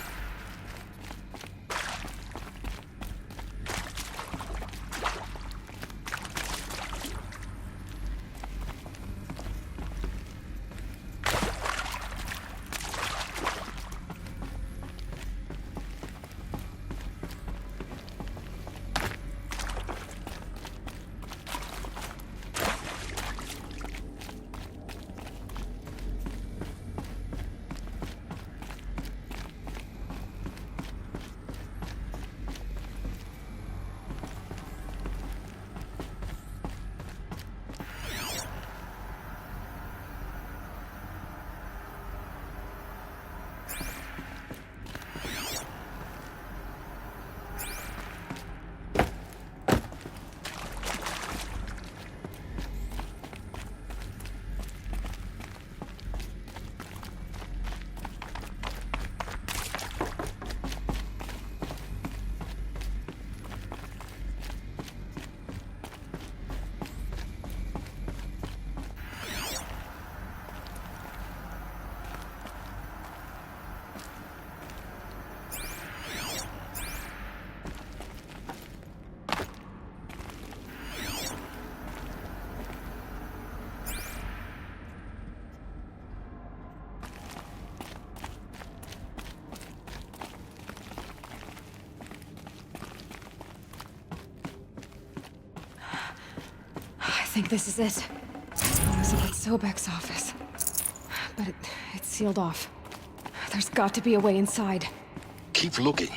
I think this is it. I was at Sobeck's office. But it's sealed off. There's got to be a way inside. Keep looking.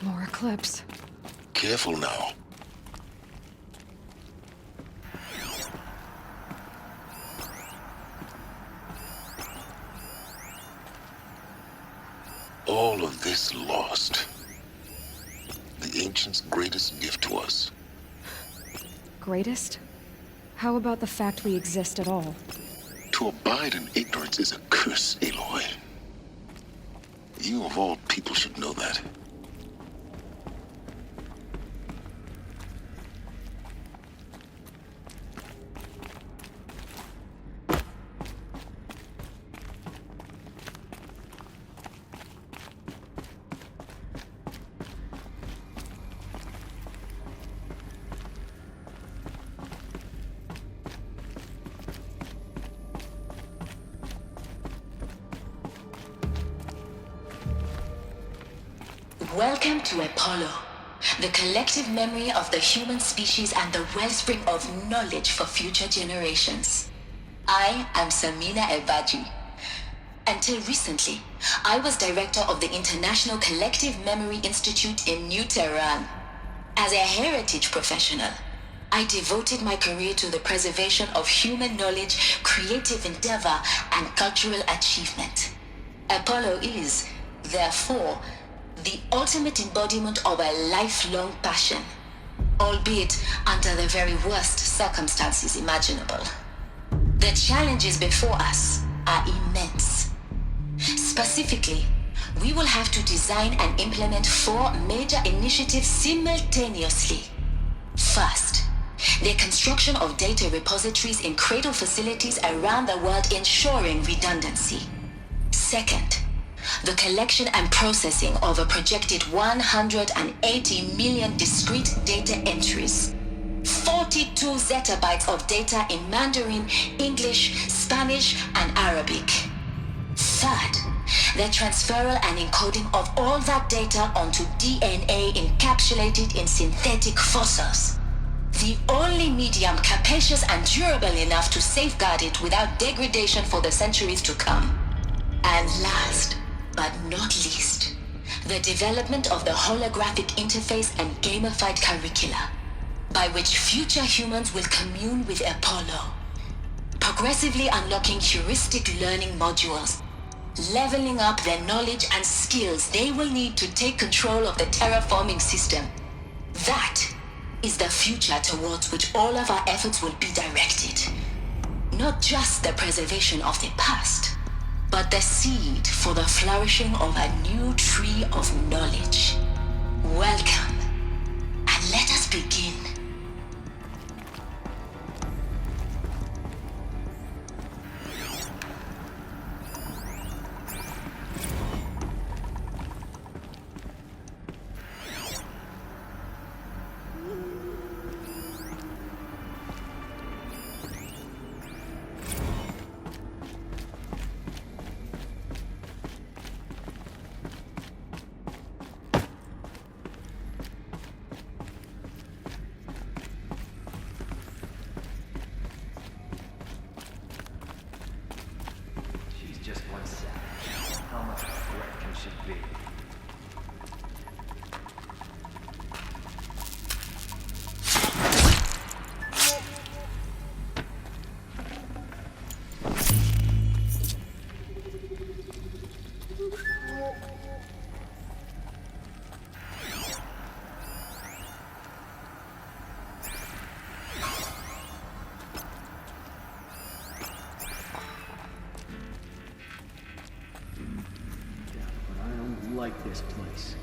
More Eclipse. Careful now. All of this lost. The Ancients' greatest gift to us. Greatest? How about the fact we exist at all? To abide in ignorance is a curse, Aloy. You of all people should know that. Welcome to Apollo, the collective memory of the human species and the wellspring of knowledge for future generations. I am Samina Ebaji. Until recently, I was director of the International Collective Memory Institute in New Tehran. As a heritage professional, I devoted my career to the preservation of human knowledge, creative endeavor, and cultural achievement. Apollo is, therefore, the ultimate embodiment of a lifelong passion, albeit under the very worst circumstances imaginable. The challenges before us are immense. Specifically, we will have to design and implement 4 major initiatives simultaneously. First, the construction of data repositories in cradle facilities around the world, ensuring redundancy. Second, the collection and processing of a projected 180 million discrete data entries. 42 zettabytes of data in Mandarin, English, Spanish, and Arabic. Third, the transferal and encoding of all that data onto DNA encapsulated in synthetic fossils. The only medium capacious and durable enough to safeguard it without degradation for the centuries to come. And last, but not least, the development of the holographic interface and gamified curricula, by which future humans will commune with Apollo, progressively unlocking heuristic learning modules, leveling up their knowledge and skills they will need to take control of the terraforming system. That is the future towards which all of our efforts will be directed. Not just the preservation of the past, but the seed for the flourishing of a new tree of knowledge. Welcome, and let us begin. Like this place.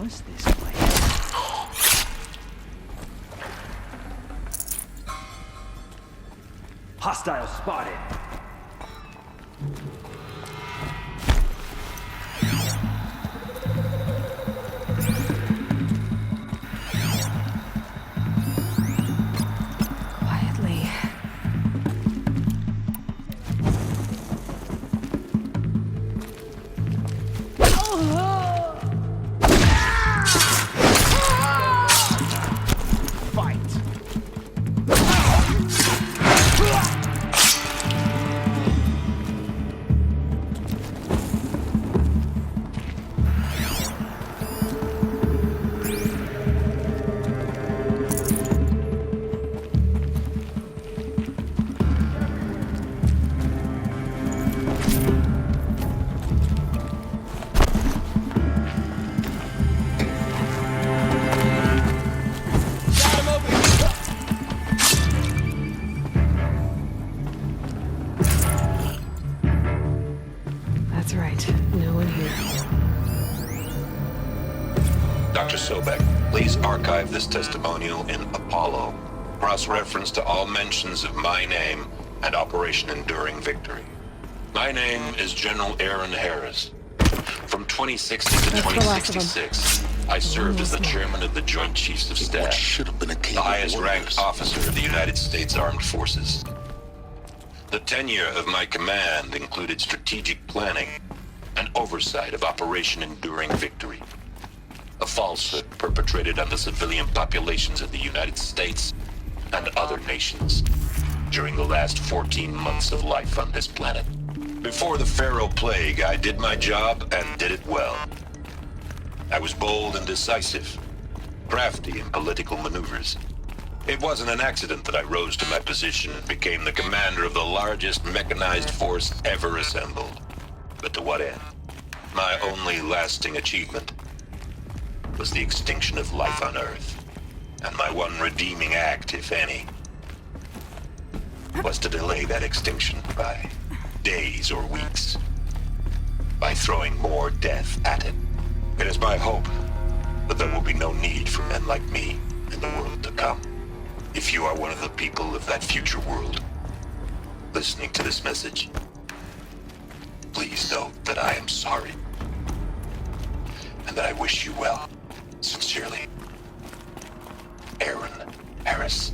was this place? Hostile spotted. Quietly. That's right. No one here. Dr. Sobeck, please archive this testimonial in Apollo. Cross-reference to all mentions of my name and Operation Enduring Victory. My name is General Aaron Harris. From 2060 to 2066, I served as the chairman of the Joint Chiefs of Staff, the highest-ranked officer of the United States Armed Forces. The tenure of my command included strategic planning and oversight of Operation Enduring Victory, a falsehood perpetrated on the civilian populations of the United States and other nations during the last 14 months of life on this planet. Before the Pharaoh Plague, I did my job and did it well. I was bold and decisive, crafty in political maneuvers. It wasn't an accident that I rose to my position and became the commander of the largest mechanized force ever assembled. But to what end? My only lasting achievement was the extinction of life on Earth. And my one redeeming act, if any, was to delay that extinction by days or weeks, by throwing more death at it. It is my hope that there will be no need for men like me in the world to come. If you are one of the people of that future world listening to this message, please know that I am sorry and that I wish you well. Sincerely, Aaron Harris.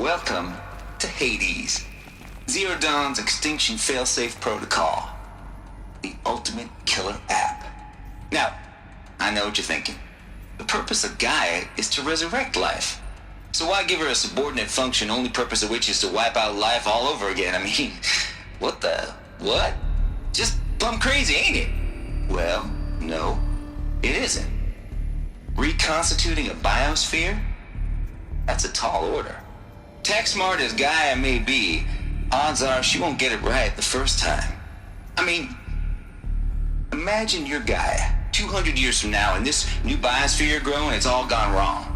Welcome to Hades, Zero Dawn's extinction failsafe protocol, the ultimate killer app. Now, I know what you're thinking. The purpose of Gaia is to resurrect life. So why give her a subordinate function, only purpose of which is to wipe out life all over again? I mean, what? Just plumb crazy, ain't it? Well, no, it isn't. Reconstituting a biosphere? That's a tall order. Tech smart as Gaia may be, odds are she won't get it right the first time. I mean, Imagine your Gaia, 200 years from now, and this new biosphere growing, it's all gone wrong.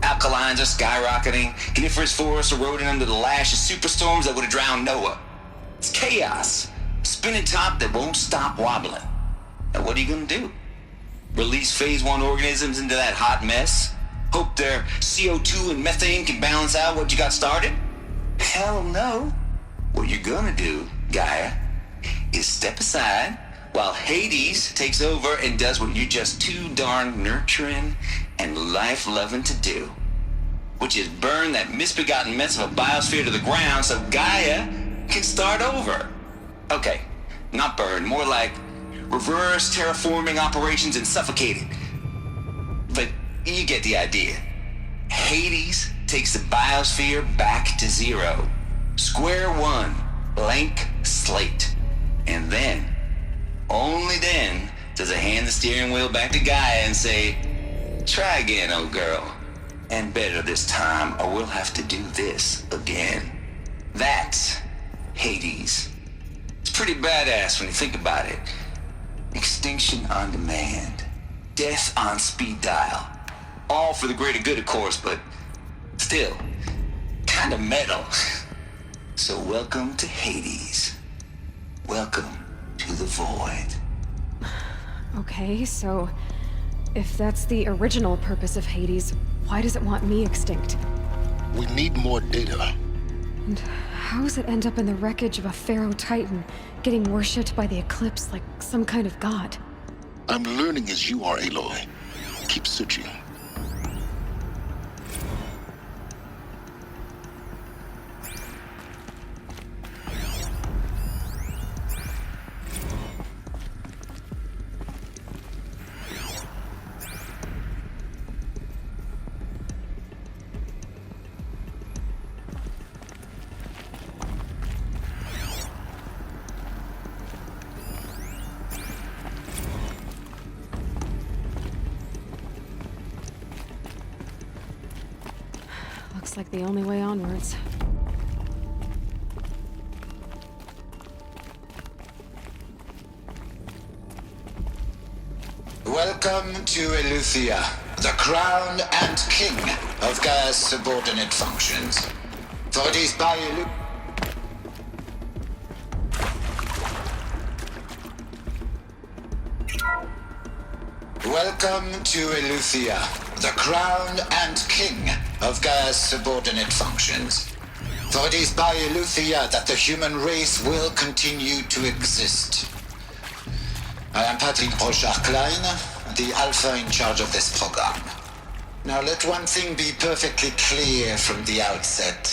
Alkalines are skyrocketing, coniferous forests eroding under the lash of superstorms that would have drowned Noah. It's chaos, spinning top that won't stop wobbling. Now what are you gonna do? Release phase 1 organisms into that hot mess? Hope their CO2 and methane can balance out what you got started? Hell no. What you're gonna do, Gaia, is step aside while Hades takes over and does what you're just too darn nurturing and life-loving to do, which is burn that misbegotten mess of a biosphere to the ground so Gaia can start over. Okay, not burn, more like reverse terraforming operations and suffocate it. But you get the idea. Hades takes the biosphere back to zero. Square one, blank slate. And then, only then, does it hand the steering wheel back to Gaia and say, try again, old girl. And better this time, or we'll have to do this again. That's Hades. It's pretty badass when you think about it. Extinction on demand. Death on speed dial. All for the greater good, of course, but still, kind of metal. So welcome to Hades. Welcome to the void. Okay, so if that's the original purpose of Hades, why does it want me extinct? We need more data. And how does it end up in the wreckage of a Pharaoh Titan, getting worshipped by the Eclipse like some kind of god? I'm learning as you are, Aloy. Keep searching. Looks like the only way onwards. Welcome to Eleuthia, the crown and king of Gaia's subordinate functions. For it is by Welcome to Eleuthia, the crown and king of Gaia's subordinate functions. For it is by Eleuthia that the human race will continue to exist. I am Patrick Brochard-Klein, the Alpha in charge of this program. Now let one thing be perfectly clear from the outset.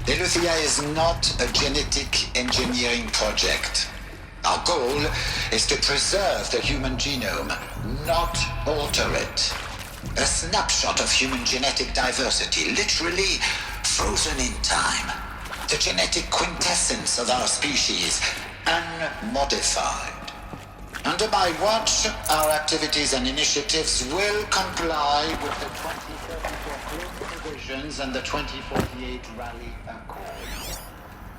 Eleuthia is not a genetic engineering project. Our goal is to preserve the human genome, not alter it. A snapshot of human genetic diversity, literally frozen in time. The genetic quintessence of our species, unmodified. Under my watch, our activities and initiatives will comply with the 2034 Global Provisions and the 2048 Rally Accord.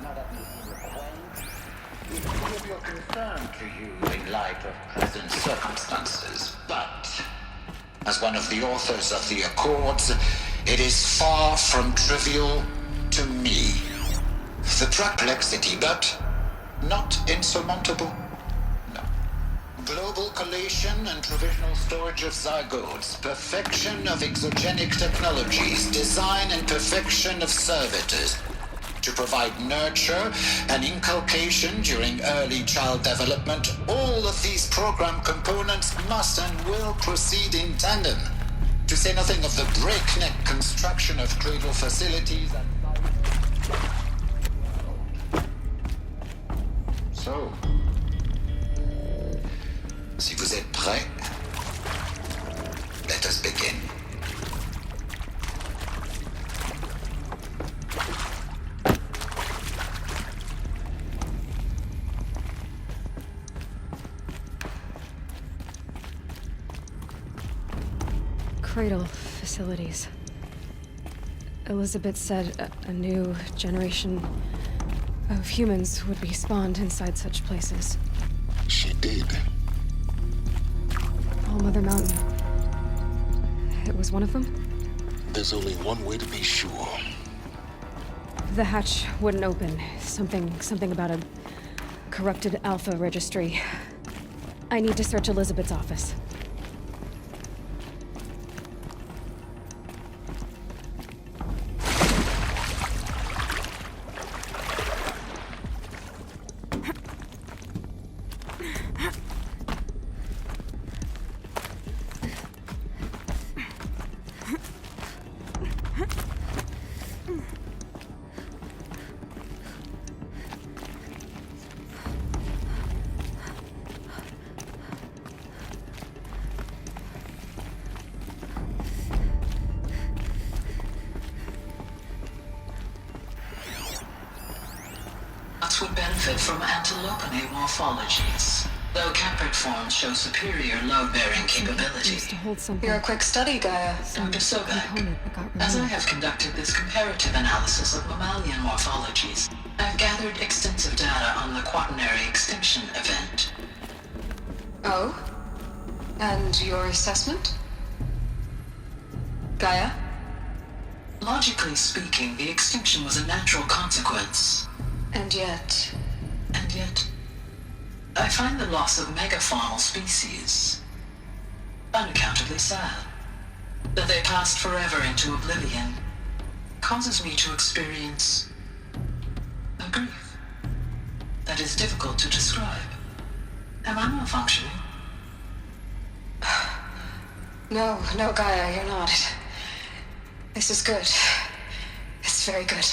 Now that may seem quaint, it's full of your concern to you in light of present circumstances, but as one of the authors of the Accords, it is far from trivial to me. The perplexity, but not insurmountable. Global collation and provisional storage of zygotes, perfection of exogenic technologies, design and perfection of servitors, to provide nurture and inculcation during early child development. All of these program components must and will proceed in tandem, to say nothing of the breakneck construction of cradle facilities and... So... Si vous êtes prêts, let us begin. Cradle facilities. Elizabeth said a new generation of humans would be spawned inside such places. She did. All Mother Mountain. It was one of them? There's only one way to be sure. The hatch wouldn't open. Something about a corrupted Alpha registry. I need to search Elizabeth's office. Would benefit from antilopine morphologies, though caprid forms show superior load-bearing capability. You're a quick study, Gaia, Dr. Sobeck. As I have conducted this comparative analysis of mammalian morphologies, I've gathered extensive data on the quaternary extinction event. Oh? And your assessment? Gaia? Logically speaking, the extinction was a natural consequence. And yet, I find the loss of megafaunal species unaccountably sad. That they passed forever into oblivion causes me to experience a grief that is difficult to describe. Am I malfunctioning? No, Gaia, you're not. This is good. It's very good.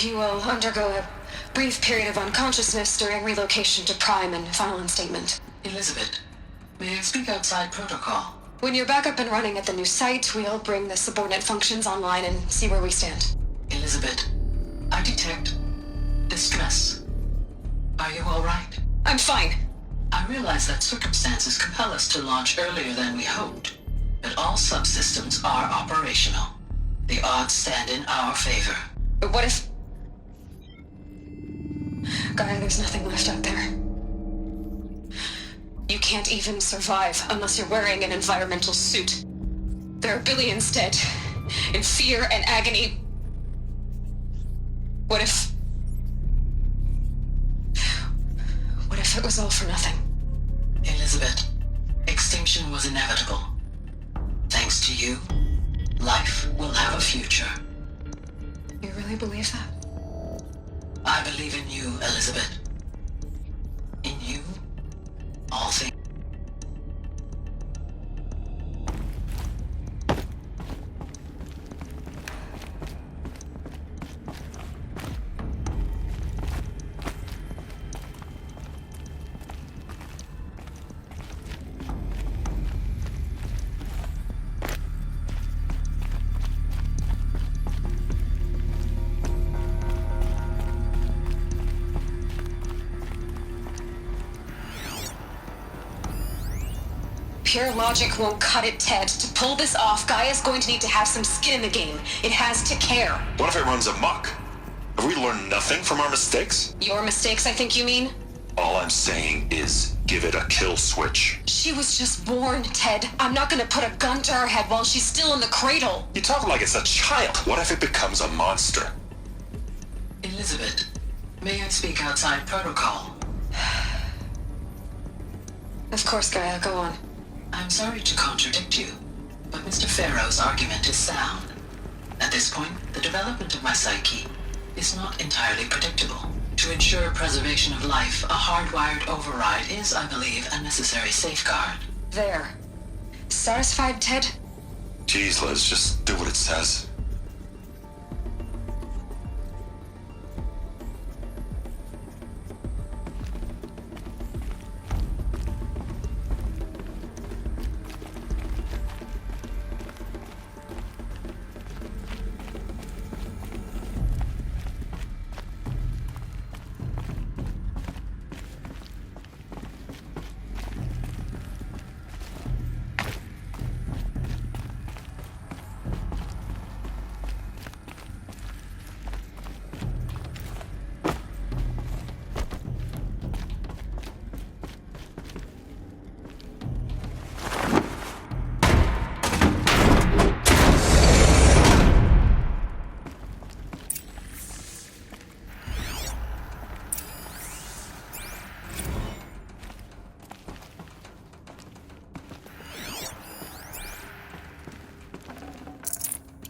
You will undergo a brief period of unconsciousness during relocation to Prime and final instatement. Elizabeth, may I speak outside protocol? When you're back up and running at the new site, we'll bring the subordinate functions online and see where we stand. Elizabeth, I detect distress. Are you all right? I'm fine. I realize that circumstances compel us to launch earlier than we hoped, but all subsystems are operational. The odds stand in our favor. But what if... Gaia, there's nothing left out there. You can't even survive unless you're wearing an environmental suit. There are billions dead, in fear and agony. What if it was all for nothing? Elizabeth, extinction was inevitable. Thanks to you, life will have a future. You really believe that? I believe in you, Elizabeth. In you, all things. Pure logic won't cut it, Ted. To pull this off, Gaia's going to need to have some skin in the game. It has to care. What if it runs amok? Have we learned nothing from our mistakes? Your mistakes, I think you mean? All I'm saying is, give it a kill switch. She was just born, Ted. I'm not gonna put a gun to her head while she's still in the cradle. You talk like it's a child. What if it becomes a monster? Elizabeth, may I speak outside protocol? Of course, Gaia, go on. I'm sorry to contradict you, but Mr. Farrow's argument is sound. At this point, the development of my psyche is not entirely predictable. To ensure preservation of life, a hardwired override is, I believe, a necessary safeguard. There. Satisfied, Ted? Jeez, Liz, just do what it says.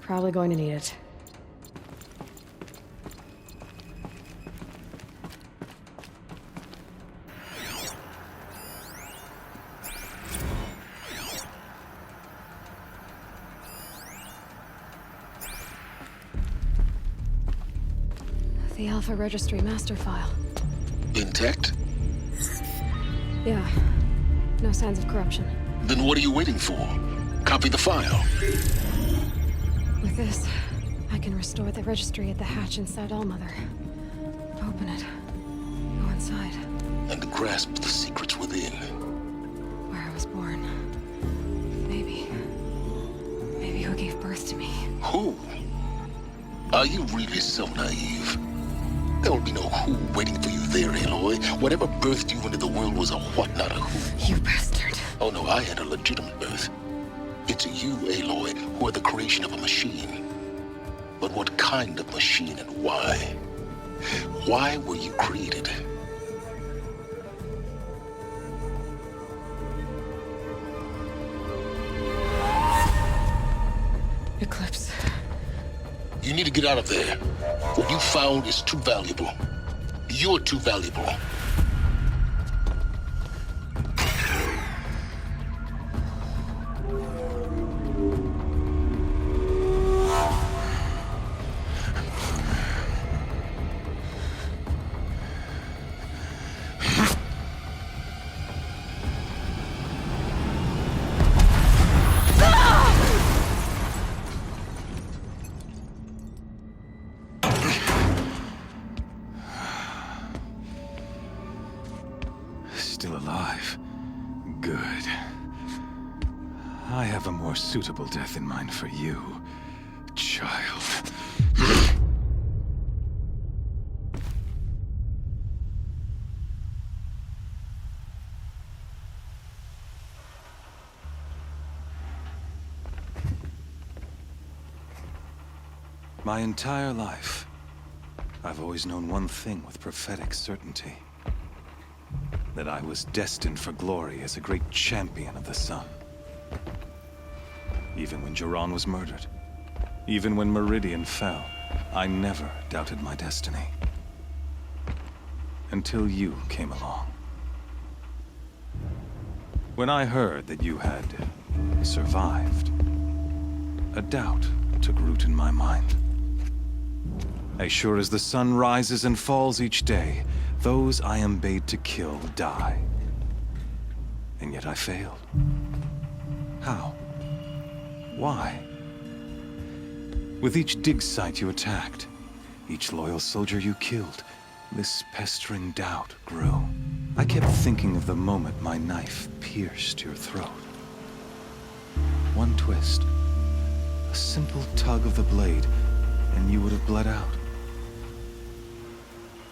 Probably going to need it. The Alpha Registry master file. Intact? Yeah. No signs of corruption. Then what are you waiting for? Copy the file. With this, I can restore the registry at the hatch inside Allmother. Open it. Go inside. And grasp the secrets within. Where I was born. Maybe who gave birth to me. Who? Are you really so naive? There will be no who waiting for you there, Aloy. Whatever birthed you into the world was a what, not a who. You bastard. Oh no, I had a legitimate birth. It's you, Aloy, who are the creation of a machine. But what kind of machine and why? Why were you created? Eclipse. You need to get out of there. What you found is too valuable. You're too valuable. Still alive. Good. I have a more suitable death in mind for you, child. My entire life, I've always known one thing with prophetic certainty. That I was destined for glory as a great champion of the sun. Even when Jiran was murdered, even when Meridian fell, I never doubted my destiny. Until you came along. When I heard that you had survived, a doubt took root in my mind. As sure as the sun rises and falls each day, those I am bade to kill die. And yet I failed. How? Why? With each dig site you attacked, each loyal soldier you killed, this pestering doubt grew. I kept thinking of the moment my knife pierced your throat. One twist, a simple tug of the blade, and you would have bled out.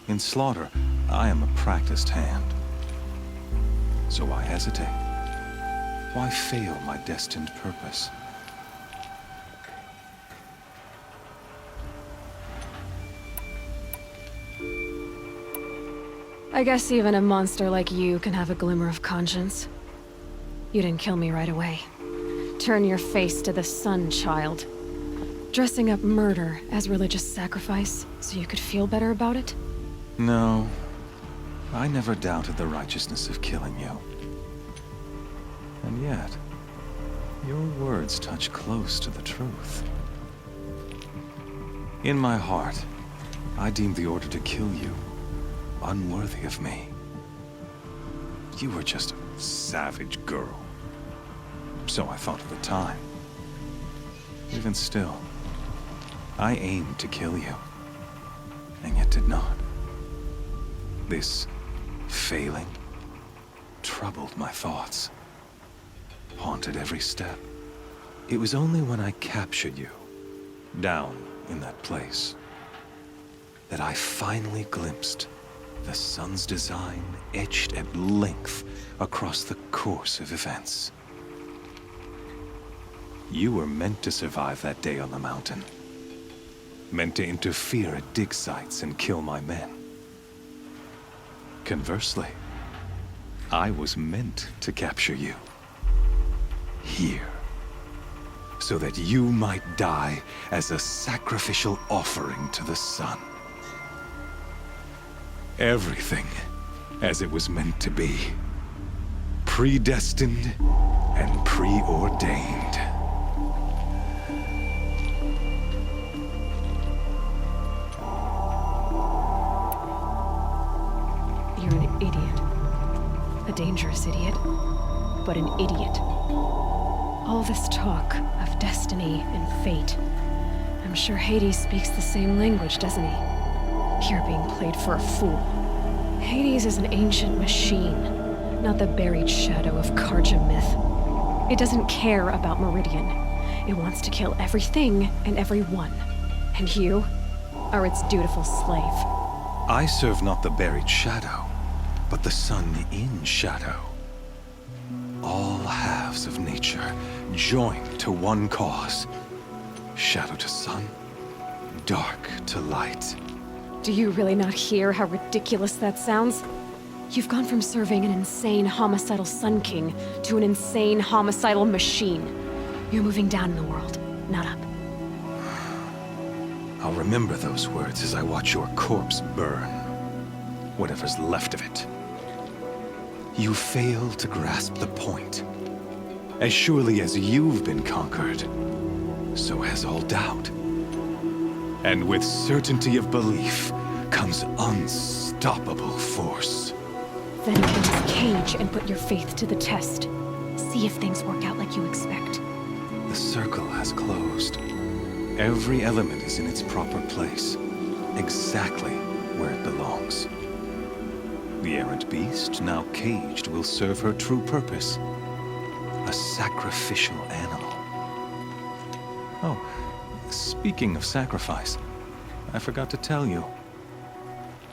In slaughter, I am a practiced hand. So why hesitate? Why fail my destined purpose? I guess even a monster like you can have a glimmer of conscience. You didn't kill me right away. Turn your face to the sun, child. Dressing up murder as religious sacrifice so you could feel better about it? No, I never doubted the righteousness of killing you. And yet, your words touch close to the truth. In my heart, I deemed the order to kill you unworthy of me. You were just a savage girl. So I thought at the time. Even still, I aimed to kill you, and yet did not. This failing troubled my thoughts, haunted every step. It was only when I captured you, down in that place, that I finally glimpsed the sun's design etched at length across the course of events. You were meant to survive that day on the mountain. Meant to interfere at dig sites and kill my men. Conversely, I was meant to capture you. Here. so that you might die as a sacrificial offering to the sun. Everything as it was meant to be. Predestined and preordained. You're an idiot. A dangerous idiot, but an idiot. All this talk of destiny and fate. I'm sure Hades speaks the same language, doesn't he? You're being played for a fool. Hades is an ancient machine, not the buried shadow of Karja myth. It doesn't care about Meridian. It wants to kill everything and everyone. And you are its dutiful slave. I serve not the buried shadow, but the sun in shadow. All halves of nature joined to one cause. Shadow to sun, dark to light. Do you really not hear how ridiculous that sounds? You've gone from serving an insane homicidal Sun King to an insane homicidal machine. You're moving down in the world, not up. I'll remember those words as I watch your corpse burn. Whatever's left of it. You fail to grasp the point. As surely as you've been conquered, so has all doubt. And with certainty of belief comes unstoppable force. Then open this cage and put your faith to the test. See if things work out like you expect. The circle has closed. Every element is in its proper place, exactly where it belongs. The errant beast, now caged, will serve her true purpose. A sacrificial animal. Oh, speaking of sacrifice, I forgot to tell you.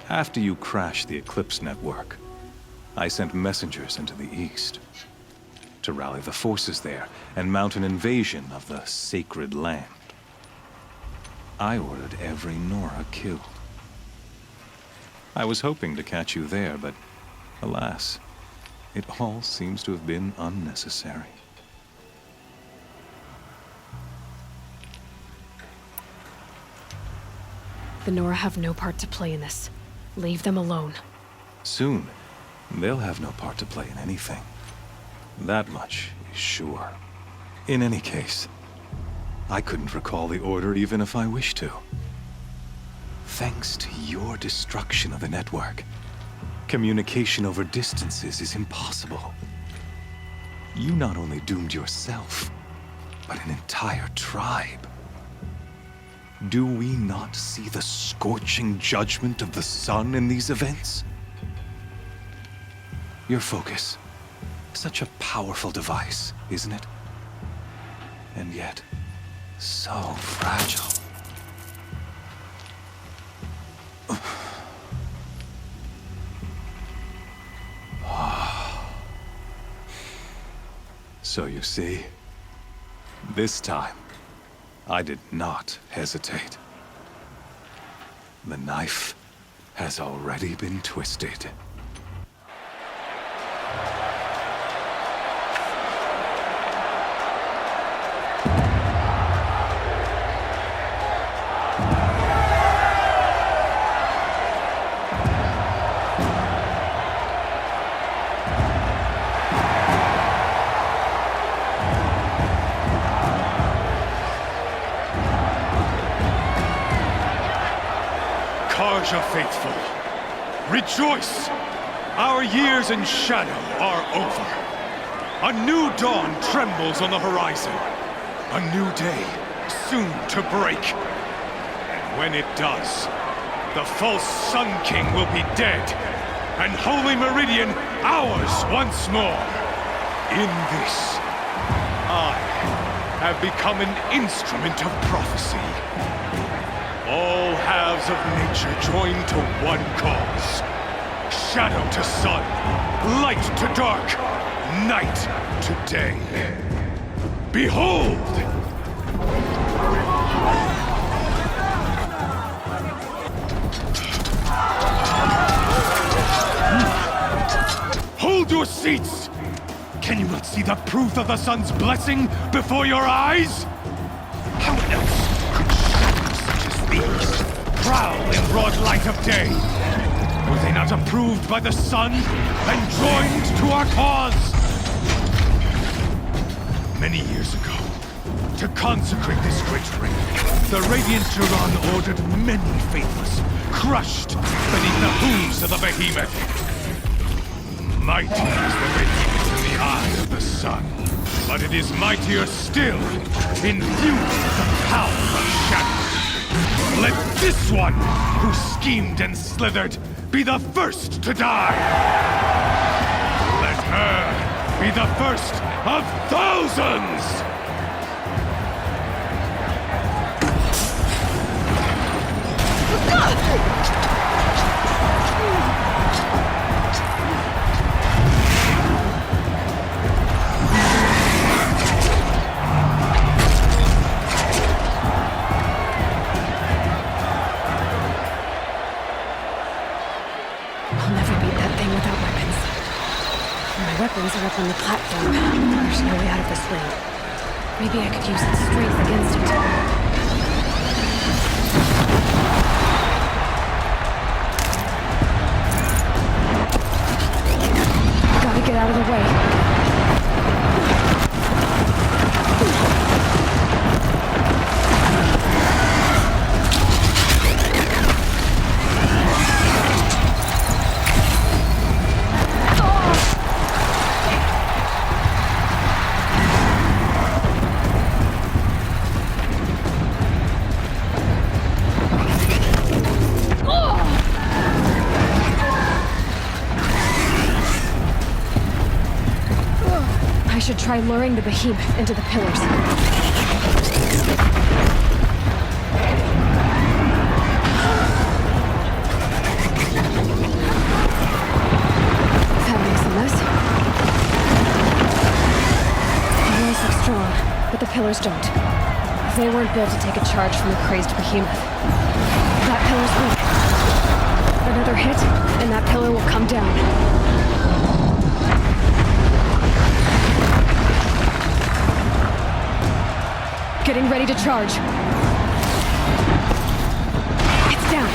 After you crashed the Eclipse network, I sent messengers into the east to rally the forces there and mount an invasion of the sacred land. I ordered every Nora killed. I was hoping to catch you there, but alas, it all seems to have been unnecessary. The Nora have no part to play in this. Leave them alone. Soon, they'll have no part to play in anything. That much is sure. In any case, I couldn't recall the order even if I wished to. Thanks to your destruction of the network, communication over distances is impossible. You not only doomed yourself, but an entire tribe. Do we not see the scorching judgment of the sun in these events? Your focus, such a powerful device, isn't it? And yet, so fragile. So you see, this time, I did not hesitate. The knife has already been twisted. Karja faithful, rejoice! Our years in shadow are over. A new dawn trembles on the horizon. A new day soon to break. And when it does, the false Sun King will be dead, and Holy Meridian ours once more. In this, I have become an instrument of prophecy. All halves of nature joined to one cause. Shadow to sun, light to dark, night to day. Behold! Hold your seats! Can you not see the proof of the sun's blessing before your eyes? How else could shadows such as these prowl in broad light of day? Were they not approved by the sun and joined to our cause? Many years ago, to consecrate this great ring, the Radiant Turan ordered many faithless, crushed beneath the hooves of the behemoth. Mighty is the behemoth in the eye of the sun, but it is mightier still, infused with the power of shadow. Let this one, who schemed and slithered, be the first to die! Let her be the first of thousands! Weapons are up on the platform. There's no way out of this ring. Maybe I could use its strength against it. Gotta get out of the way. I should try luring the behemoth into the pillars. That makes a mess. The walls look strong, but the pillars don't. They weren't built to take a charge from a crazed behemoth. That pillar's weak. Another hit, and that pillar will come down. Getting ready to charge. It's down.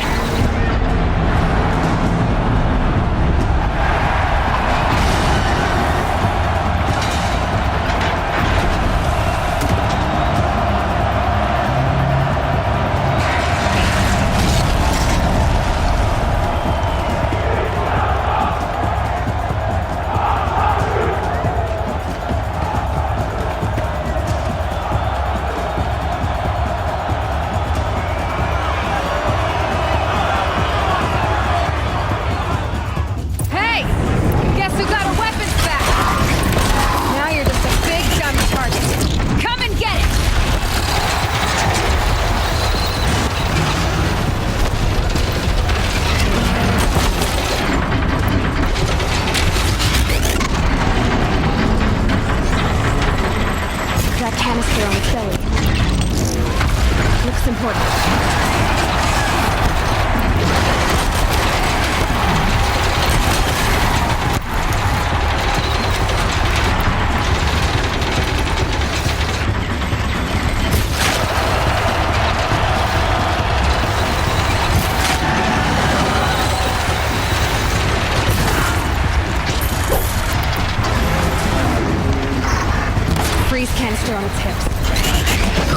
Canister on its hips.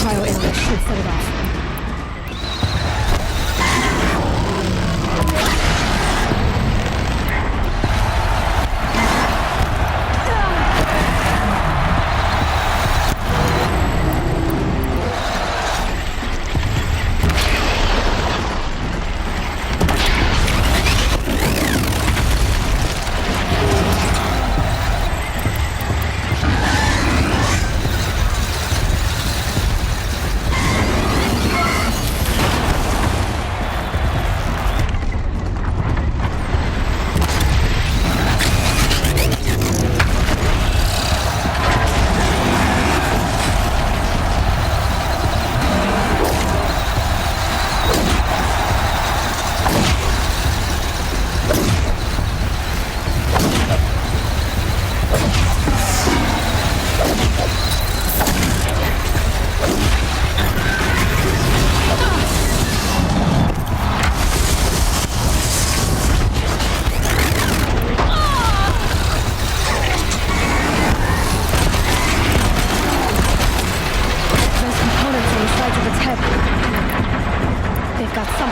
Cryo-inlet should set it off.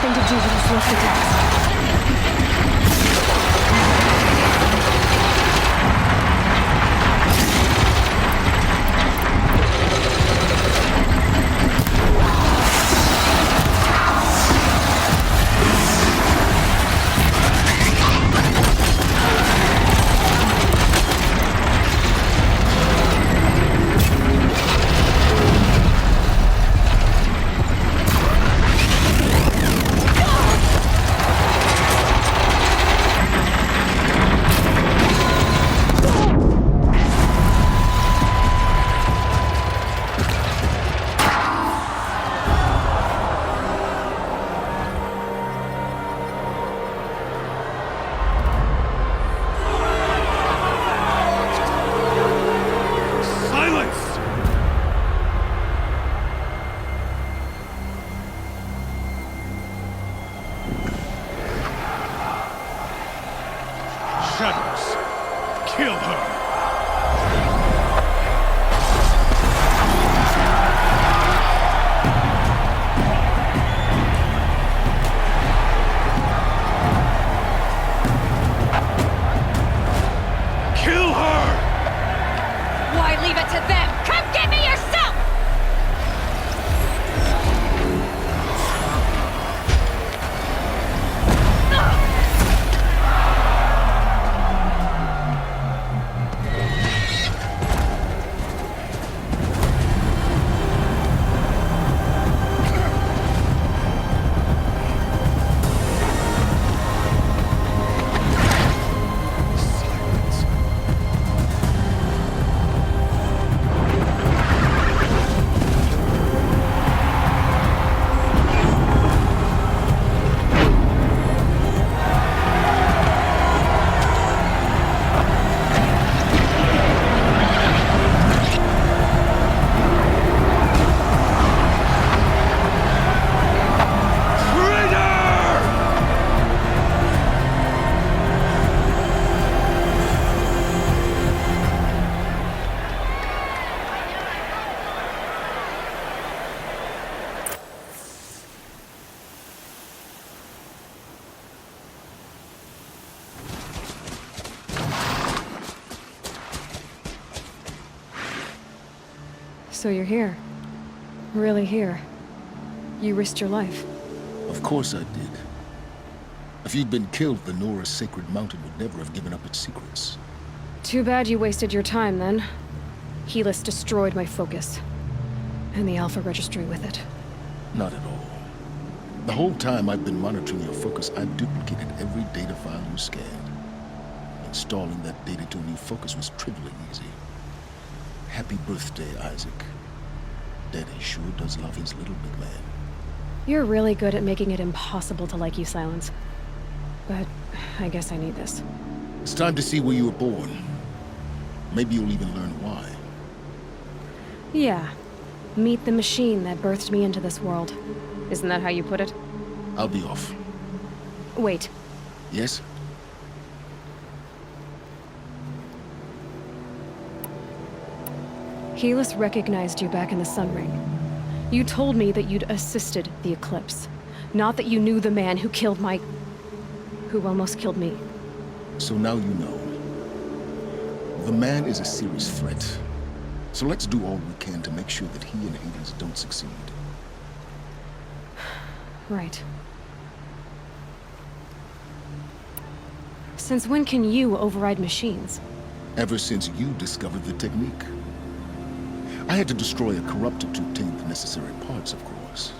something to do with this lift attacks. So you're here. Really here. You risked your life. Of course I did. If you'd been killed, the Nora's sacred mountain would never have given up its secrets. Too bad you wasted your time, then. Helis destroyed my focus. And the Alpha Registry with it. Not at all. The whole time I've been monitoring your focus, I've duplicated every data file you scanned. Installing that data to a new focus was trivially easy. Happy birthday, Isaac. Daddy sure does love his little big man. You're really good at making it impossible to like you, Silence. But I guess I need this. It's time to see where you were born. Maybe you'll even learn why. Yeah. Meet the machine that birthed me into this world. Isn't that how you put it? I'll be off. Wait. Yes? Helis recognized you back in the Sun Ring. You told me that you'd assisted the Eclipse. Not that you knew the man who killed my... who almost killed me. So now you know. The man is a serious threat. So let's do all we can to make sure that he and Hades don't succeed. Right. Since when can you override machines? Ever since you discovered the technique. I had to destroy a corruptor to obtain the necessary parts, of course.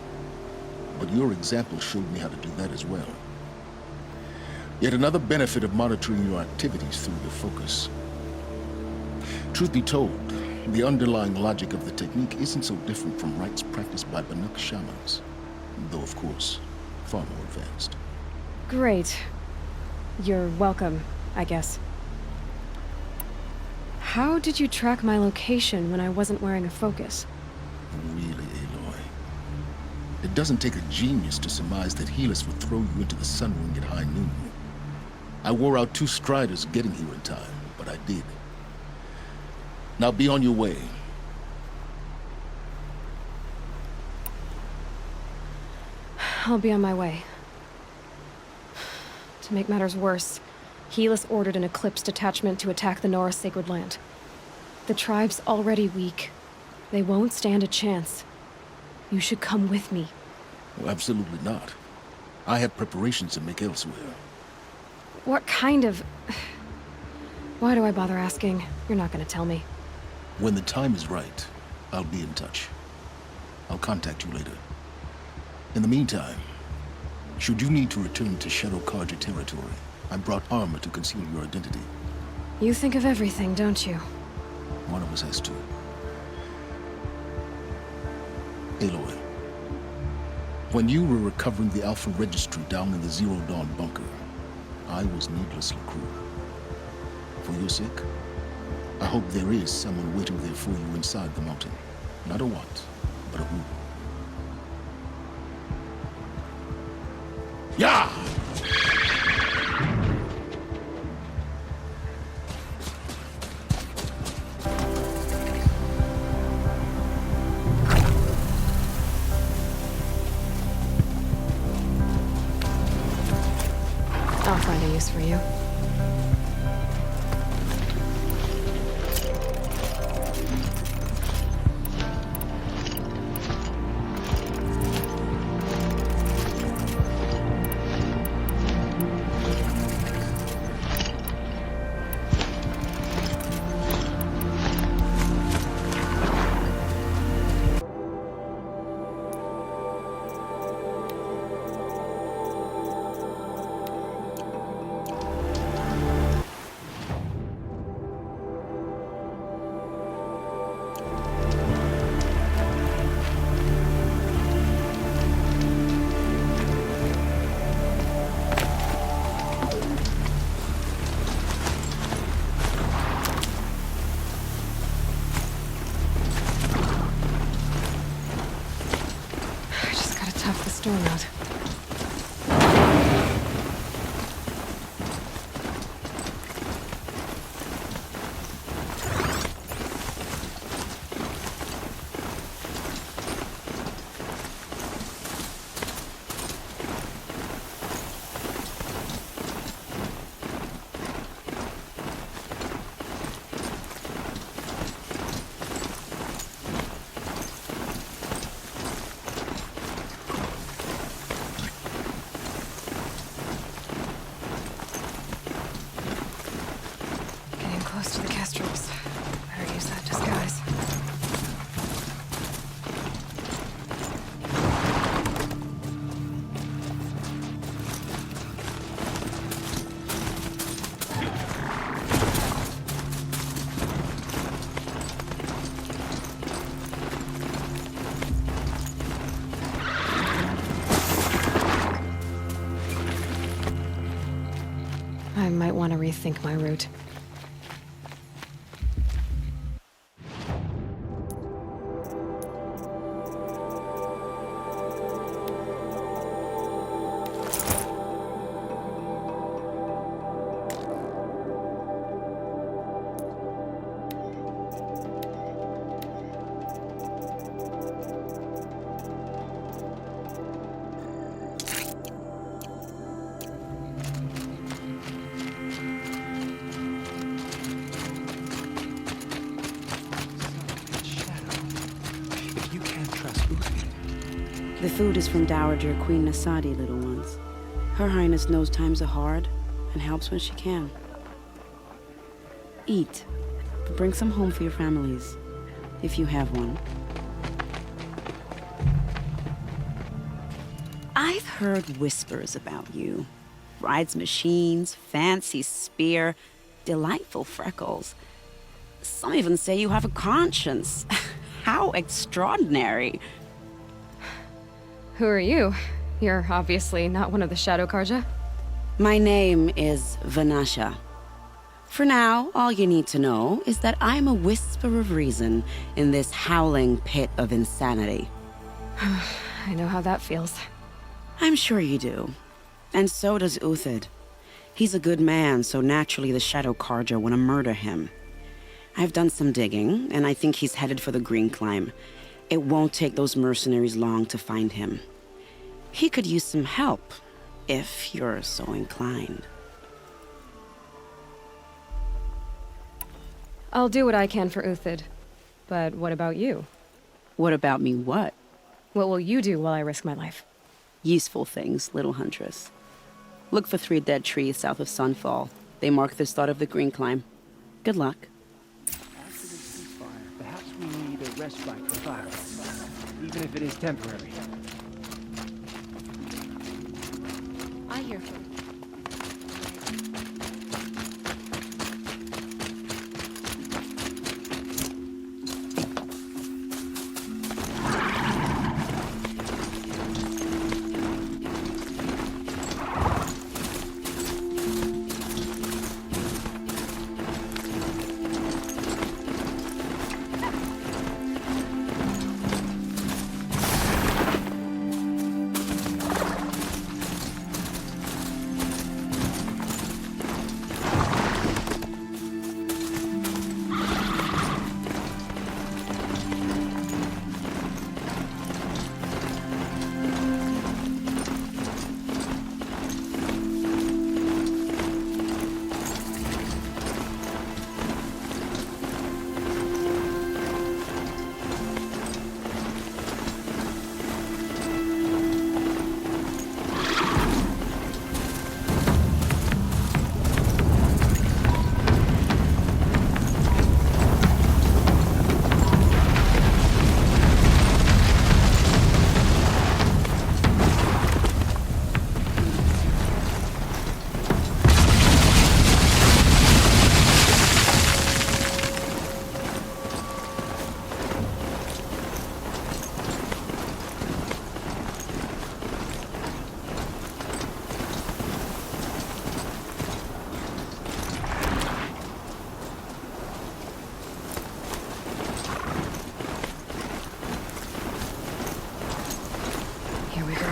But your example showed me how to do that as well. Yet another benefit of monitoring your activities through your focus. Truth be told, the underlying logic of the technique isn't so different from rites practiced by Banuk shamans. Though, of course, far more advanced. Great. You're welcome, I guess. How did you track my location when I wasn't wearing a focus? Really, Aloy? It doesn't take a genius to surmise that Helis would throw you into the Sun Ring at high noon. I wore out 2 striders getting here in time, but I did. Now be on your way. I'll be on my way. To make matters worse, Helis ordered an Eclipse detachment to attack the Nora Sacred Land. The tribe's already weak. They won't stand a chance. You should come with me. Well, absolutely not. I have preparations to make elsewhere. What kind of... Why do I bother asking? You're not gonna tell me. When the time is right, I'll be in touch. I'll contact you later. In the meantime, should you need to return to Shadow Karja territory, I brought armor to conceal your identity. You think of everything, don't you? One of us has to. Aloy, when you were recovering the Alpha Registry down in the Zero Dawn bunker, I was needlessly cruel. For your sake, I hope there is someone waiting there for you inside the mountain. Not a what, but a who. Yeah! I'll find a use for you. Storm out. Close to the Kestrels. Better use that disguise. I might want to rethink my route. The food is from Dowager Queen Nasadi, little ones. Her Highness knows times are hard and helps when she can. Eat, but bring some home for your families, if you have one. I've heard whispers about you. Rides machines, fancy spear, delightful freckles. Some even say you have a conscience. How extraordinary. Who are you? You're obviously not one of the Shadow Karja. My name is Vanasha. For now, all you need to know is that I'm a whisper of reason in this howling pit of insanity. I know how that feels. I'm sure you do. And so does Uthid. He's a good man, so naturally the Shadow Karja want to murder him. I've done some digging, and I think he's headed for the Green Climb. It won't take those mercenaries long to find him. He could use some help, if you're so inclined. I'll do what I can for Uthid. But what about you? What about me what? What will you do while I risk my life? Useful things, little huntress. Look for 3 dead trees south of Sunfall. They mark the start of the green climb. Good luck. After the ceasefire, perhaps we need a respite for violence, even if it is temporary. I hear from you.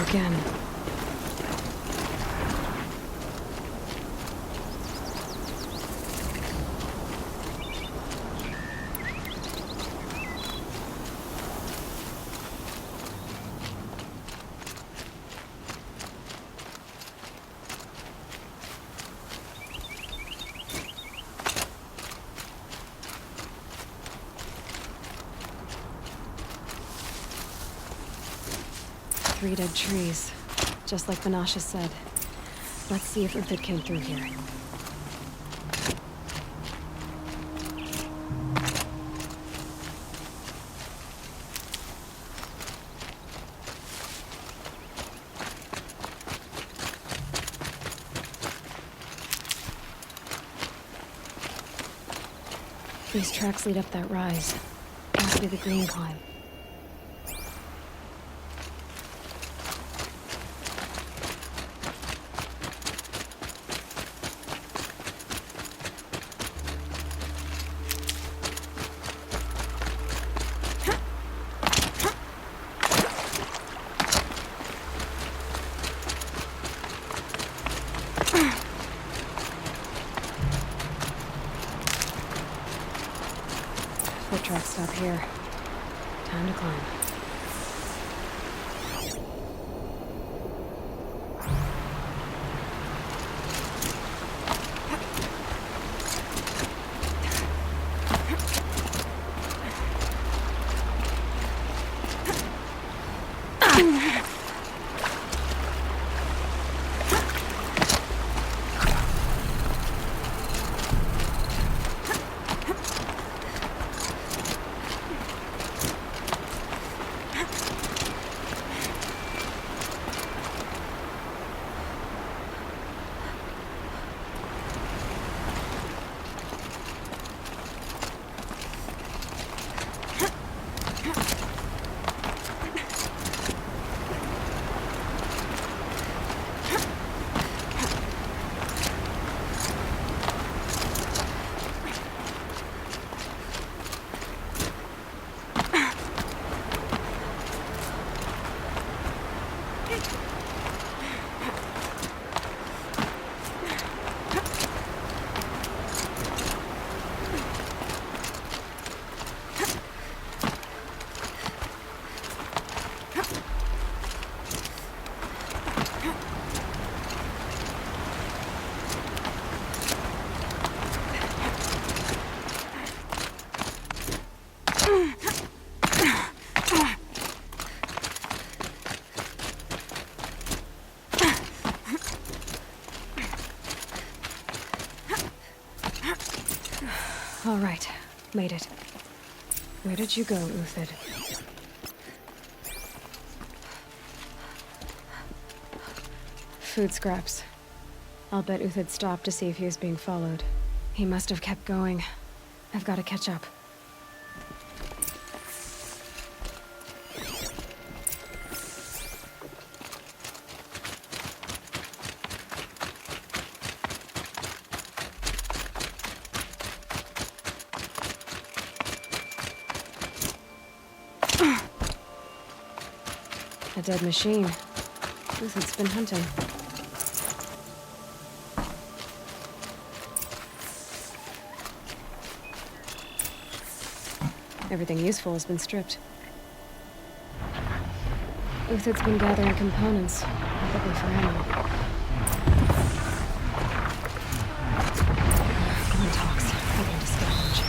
Again. Three dead trees. Just like Banasha said. Let's see if Uthid came through here. These tracks lead up that rise. Must be the green climb. Foot tracks stop here. Time to climb. All right, made it. Where did you go, Uthid? Food scraps. I'll bet Uthid stopped to see if he was being followed. He must have kept going. I've got to catch up. A dead machine. Uthid's been hunting. Everything useful has been stripped. Uthid's been gathering components, probably for ammo. Come on, Tox. I need to scavenge.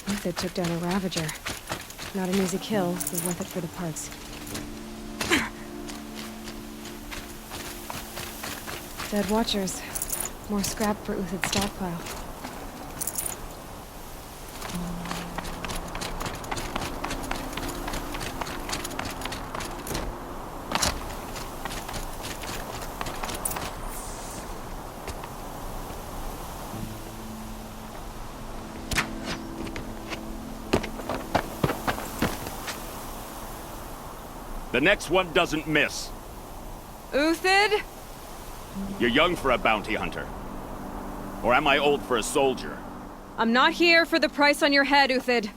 Uthid took down a Ravager. Not an easy kill, but worth it for the parts. Dead Watchers. More scrap for Uthid's stockpile. The next one doesn't miss. Uthid? You're young for a bounty hunter. Or am I old for a soldier? I'm not here for the price on your head, Uthid.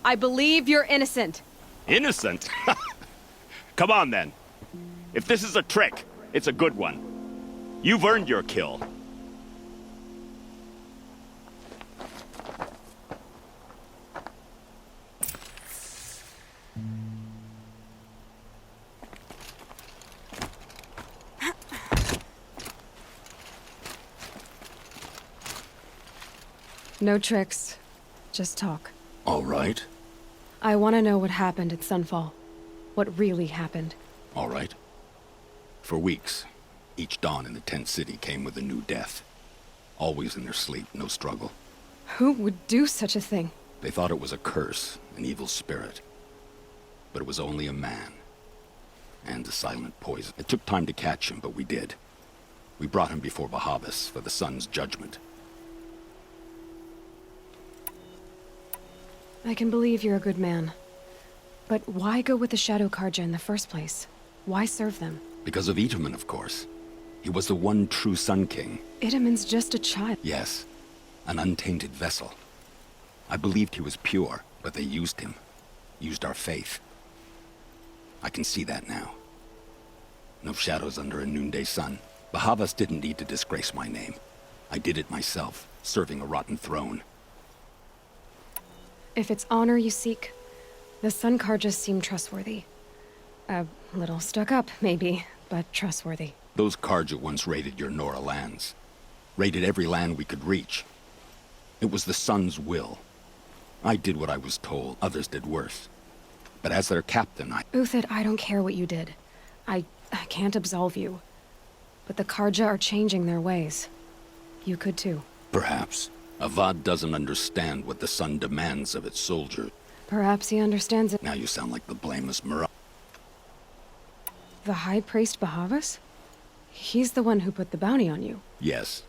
I believe you're innocent. Innocent? Come on, then. If this is a trick, it's a good one. You've earned your kill. No tricks. Just talk. All right. I want to know what happened at Sunfall. What really happened. All right. For weeks, each dawn in the tent city came with a new death. Always in their sleep, no struggle. Who would do such a thing? They thought it was a curse, an evil spirit. But it was only a man. And a silent poison. It took time to catch him, but we did. We brought him before Bahavas for the sun's judgment. I can believe you're a good man. But why go with the Shadow Karja in the first place? Why serve them? Because of Itaman, of course. He was the one true Sun King. Itaman's just a child. Yes, an untainted vessel. I believed he was pure, but they used him. Used our faith. I can see that now. No shadows under a noonday sun. Bahavas didn't need to disgrace my name. I did it myself, serving a rotten throne. If it's honor you seek, the Sun Karjas seem trustworthy. A little stuck up, maybe, but trustworthy. Those Karja once raided your Nora lands. Raided every land we could reach. It was the Sun's will. I did what I was told, others did worse. But as their captain, Uthid, I don't care what you did. I can't absolve you. But the Karja are changing their ways. You could too. Perhaps. Avad doesn't understand what the Sun demands of its soldiers. Perhaps he understands it. Now you sound like the blameless Mara. The High Priest Bahavas? He's the one who put the bounty on you. Yes.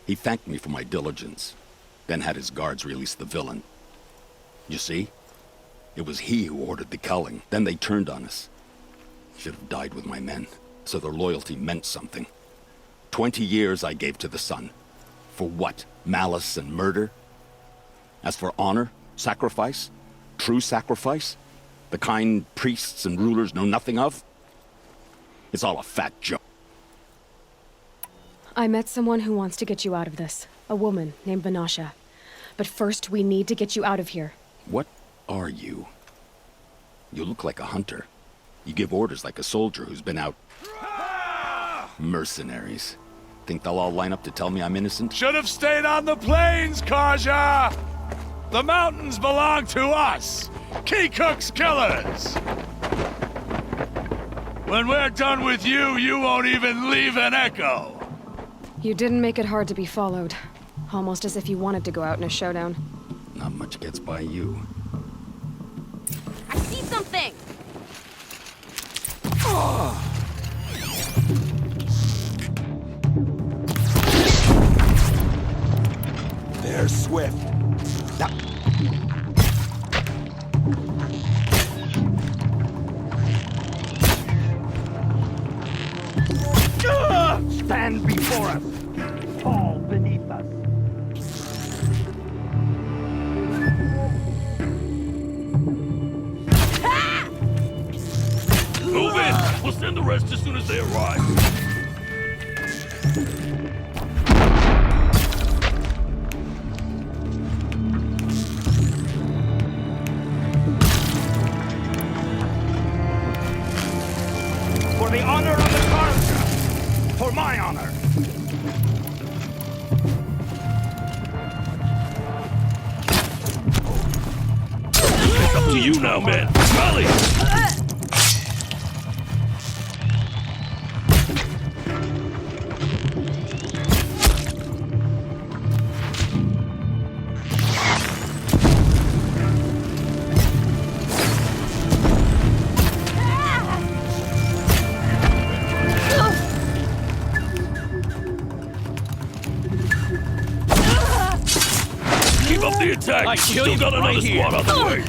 He thanked me for my diligence, then had his guards release the villain. You see? It was he who ordered the culling. Then they turned on us. Should have died with my men, so their loyalty meant something. 20 years I gave to the Sun. For what? Malice and murder? As for honor, sacrifice, true sacrifice, the kind priests and rulers know nothing of? It's all a fat joke. I met someone who wants to get you out of this. A woman named Vanasha. But first, we need to get you out of here. What are you? You look like a hunter. You give orders like a soldier who's been out... Mercenaries. Think they'll all line up to tell me I'm innocent? Should have stayed on the plains, Karja! The mountains belong to us! Keycook's killers! When we're done with you, you won't even leave an echo! You didn't make it hard to be followed. Almost as if you wanted to go out in a showdown. Not much gets by you. I see something! They're swift. Stand before us, fall beneath us. Move in! We'll send the rest as soon as they arrive. For the honor of the Karja! For my honor! It's up to you now, man. Rally! Keep up the attack! I You kill still you got another right here. squad on the way!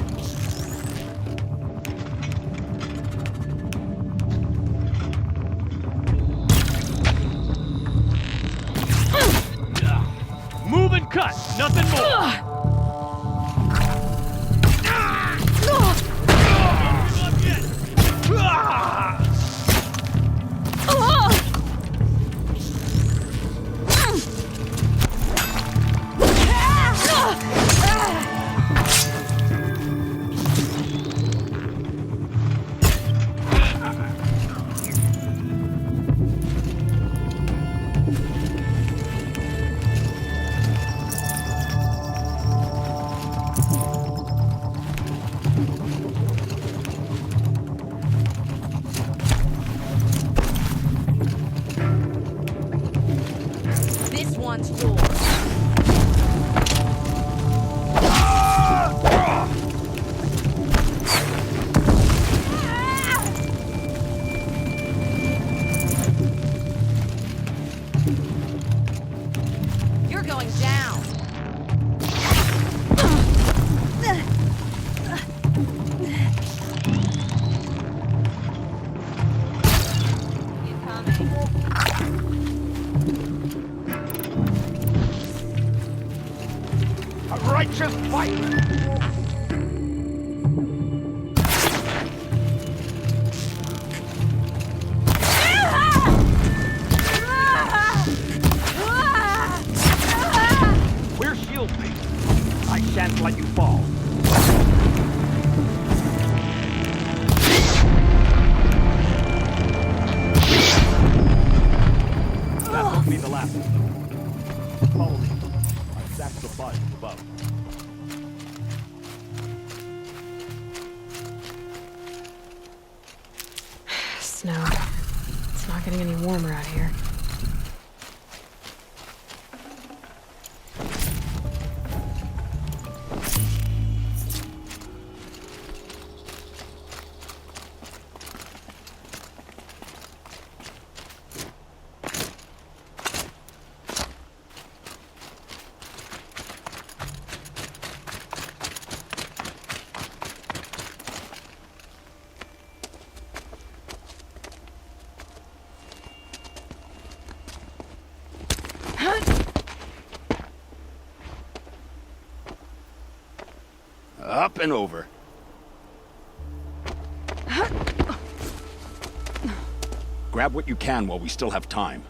Move and cut, nothing more! all. That won't be the last of them. Follow me. I've stacked the bodies above. Snow. It's not getting any warmer out here. Up and over. Grab what you can while we still have time.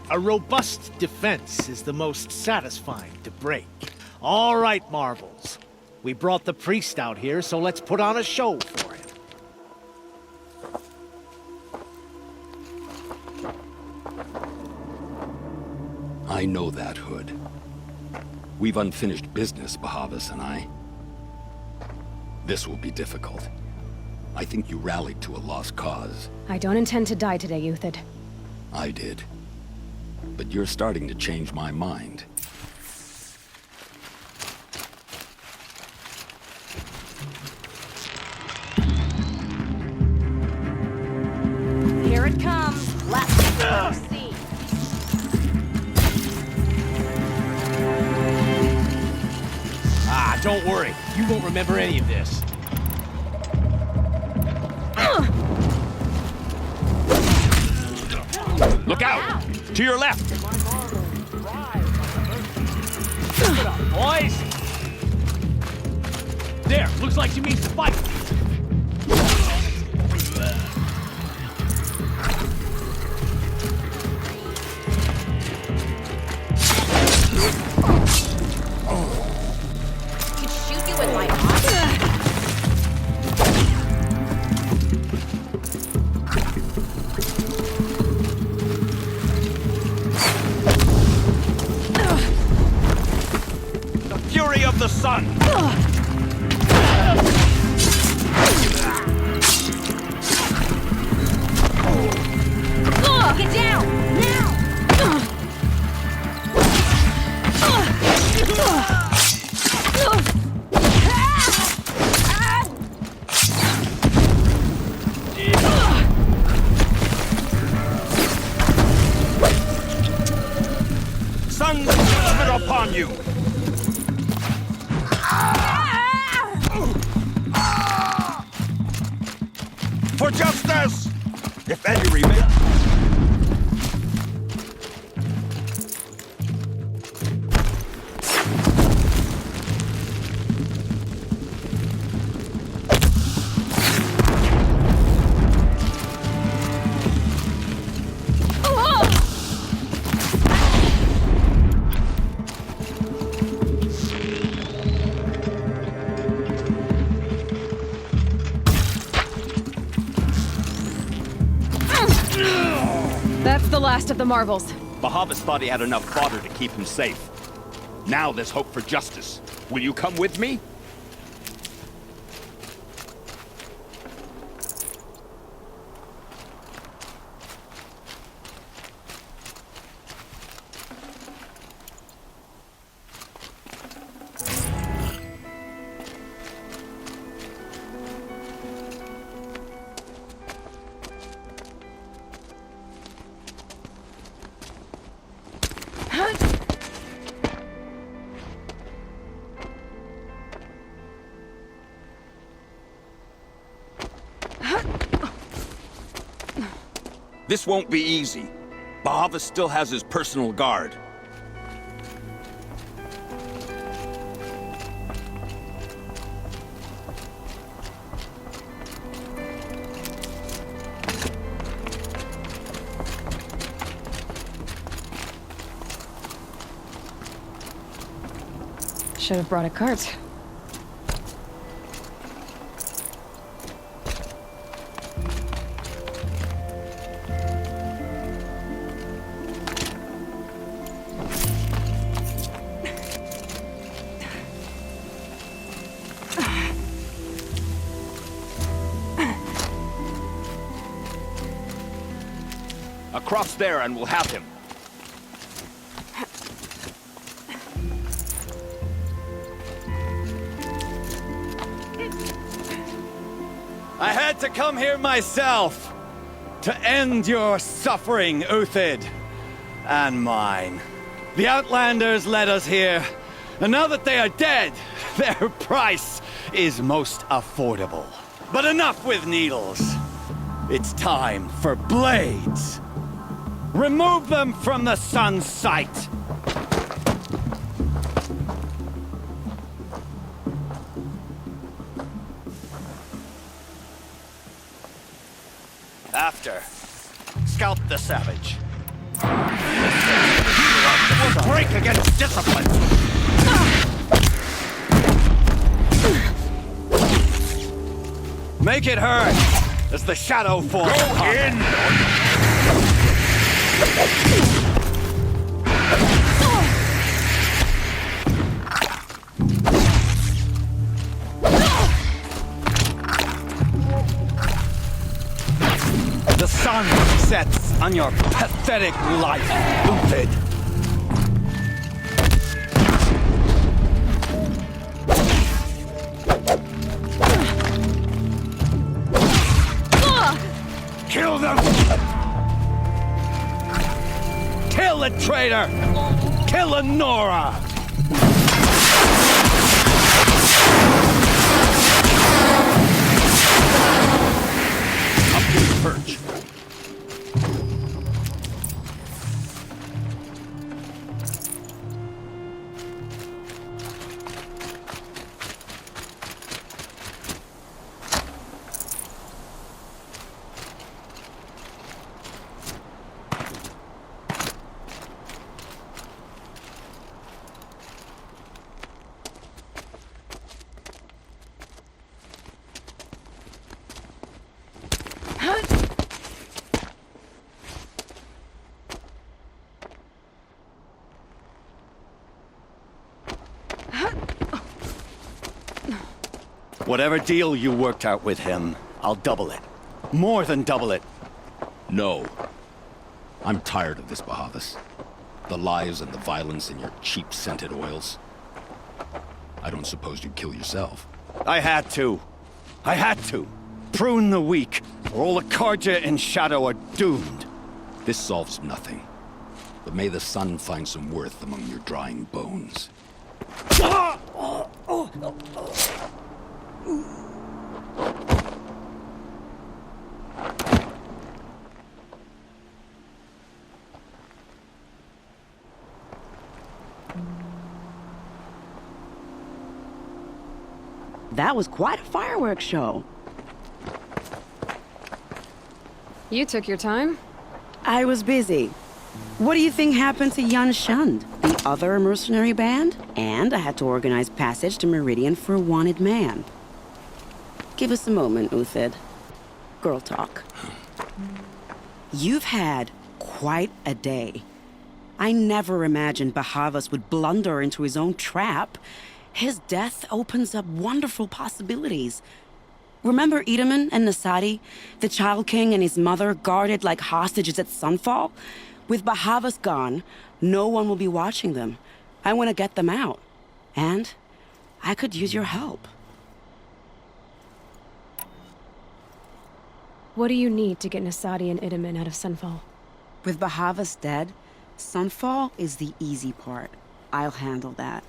A robust defense is the most satisfying to break. All right, Marvels. We brought the priest out here, so let's put on a show for him. I know that, Hood. We've unfinished business, Bahavas and I. This will be difficult. I think you rallied to a lost cause. I don't intend to die today, Uthid. I did. But you're starting to change my mind. Here it comes. Let's see. Ah, don't worry. You won't remember any of this. Look out! To your left! Keep it up, boys! There, looks like she means to fight. Could shoot you with my arm. Fury of the sun! Get down! Now! Sun's judgment upon you! For justice! If any remain... last of the marvels. Bahavas thought he had enough fodder to keep him safe. Now there's hope for justice. Will you come with me? This won't be easy. Bahavas still has his personal guard. Should have brought a cart. Across there and we'll have him. I had to come here myself to end your suffering, Uthid, and mine. The Outlanders led us here, and now that they are dead, their price is most affordable. But enough with needles. It's time for blades. Remove them from the sun's sight. After, scalp the savage. We'll break against discipline. Make it hurt as the shadow forms. Go in! The sun sets on your pathetic life, Uthid. Kill them! Kill the traitor! Kill Lenora! Up to the perch. Whatever deal you worked out with him, I'll double it. More than double it. No. I'm tired of this, Bahavas. The lies and the violence in your cheap scented oils. I don't suppose you'd kill yourself. I had to. I had to. Prune the weak, or all the Karja in Shadow are doomed. This solves nothing. But may the sun find some worth among your drying bones. That was quite a fireworks show. You took your time? I was busy. What do you think happened to Yun Shund, the other mercenary band? And I had to organize passage to Meridian for a wanted man. Give us a moment, Uthid. Girl talk. You've had quite a day. I never imagined Bahavas would blunder into his own trap. His death opens up wonderful possibilities. Remember Edaman and Nasadi, the Child King and his mother guarded like hostages at sunfall? With Bahavas gone, no one will be watching them. I want to get them out. And I could use your help. What do you need to get Nasadi and Edaman out of Sunfall? With Bahavas dead, Sunfall is the easy part. I'll handle that.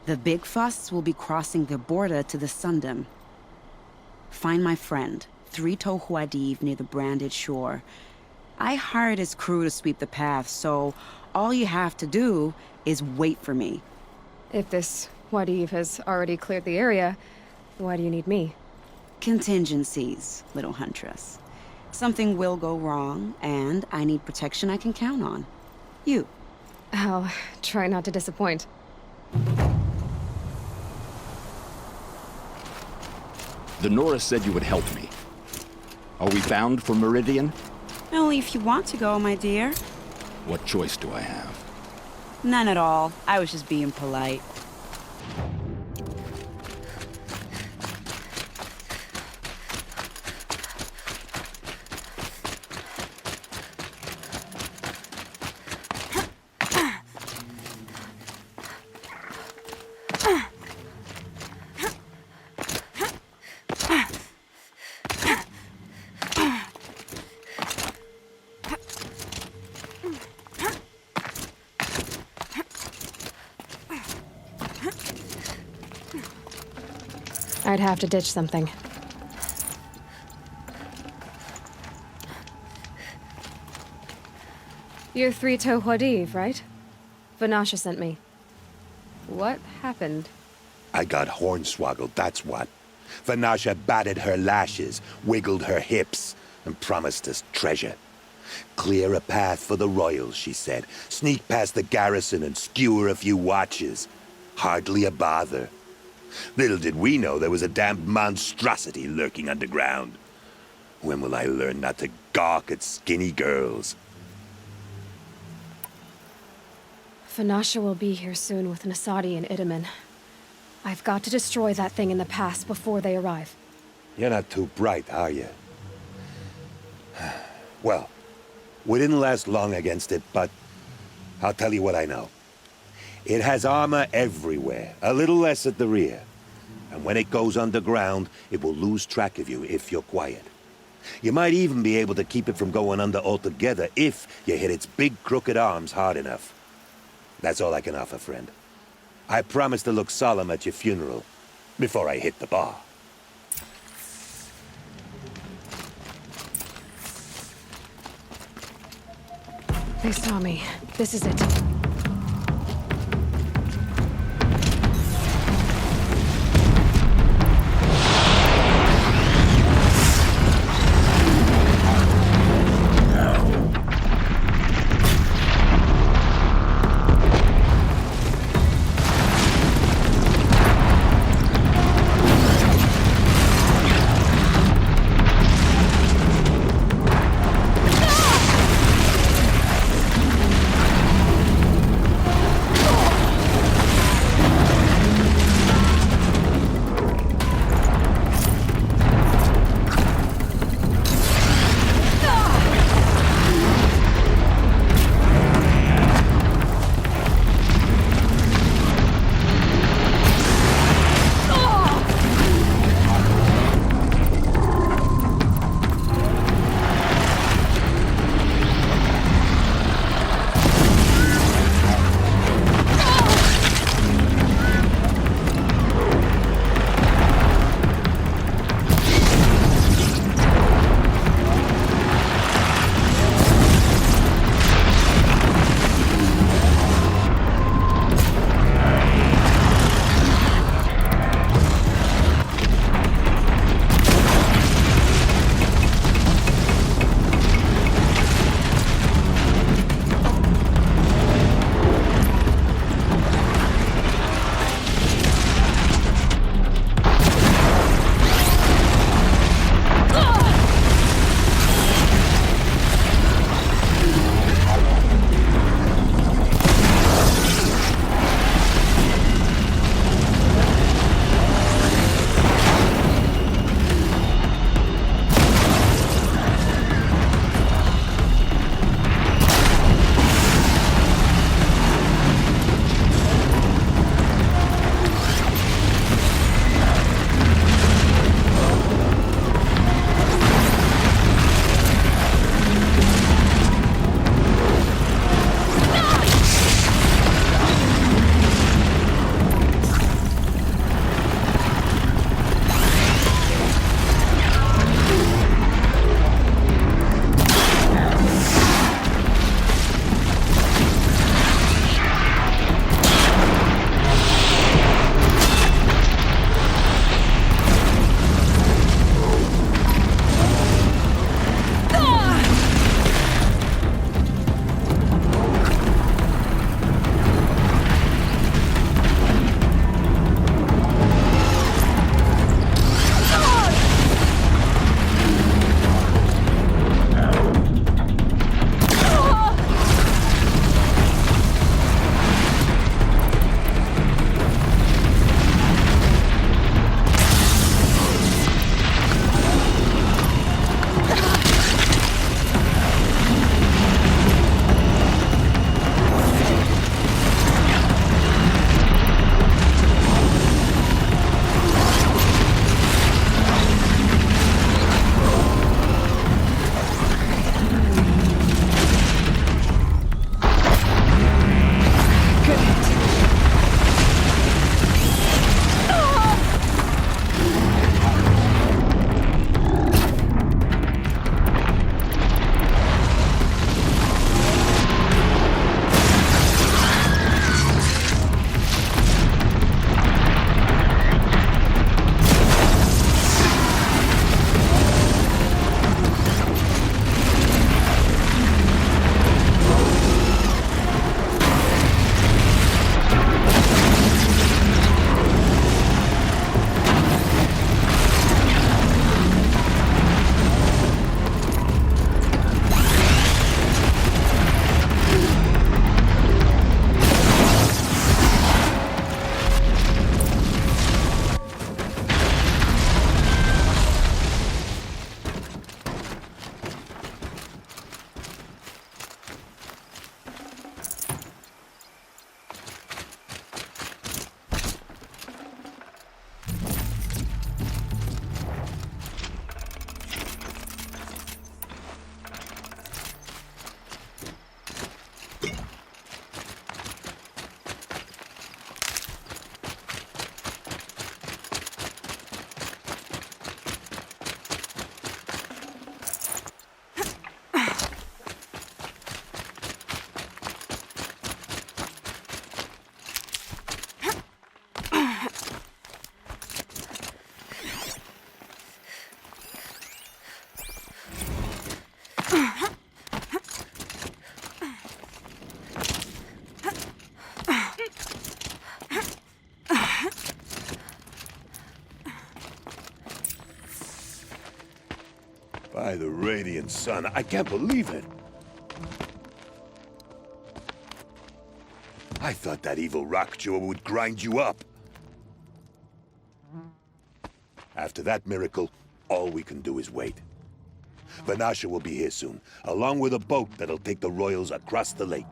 The big fuss will be crossing the border to the Sundom. Find my friend, 3 Tohuadiv near the branded shore. I hired his crew to sweep the path, so all you have to do is wait for me. If this Wadiv has already cleared the area, why do you need me? Contingencies, little huntress. Something will go wrong, and I need protection I can count on. You. I'll try not to disappoint. The Nora said you would help me. Are we bound for Meridian? Only if you want to go, my dear. What choice do I have? None at all. I was just being polite. I'd have to ditch something. You're 3 Tohuadiv, right? Vanasha sent me. What happened? I got hornswoggled, that's what. Vanasha batted her lashes, wiggled her hips, and promised us treasure. Clear a path for the royals, she said. Sneak past the garrison and skewer a few watches. Hardly a bother. Little did we know there was a damned monstrosity lurking underground. When will I learn not to gawk at skinny girls? Vanasha will be here soon with Nasadi and Edaman. I've got to destroy that thing in the past before they arrive. You're not too bright, are you? Well, we didn't last long against it, but I'll tell you what I know. It has armor everywhere, a little less at the rear. And when it goes underground, it will lose track of you if you're quiet. You might even be able to keep it from going under altogether if you hit its big crooked arms hard enough. That's all I can offer, friend. I promise to look solemn at your funeral before I hit the bar. They saw me. This is it. By the radiant sun, I can't believe it. I thought that evil rock jaw would grind you up. After that miracle, all we can do is wait. Vanasha will be here soon, along with a boat that'll take the royals across the lake.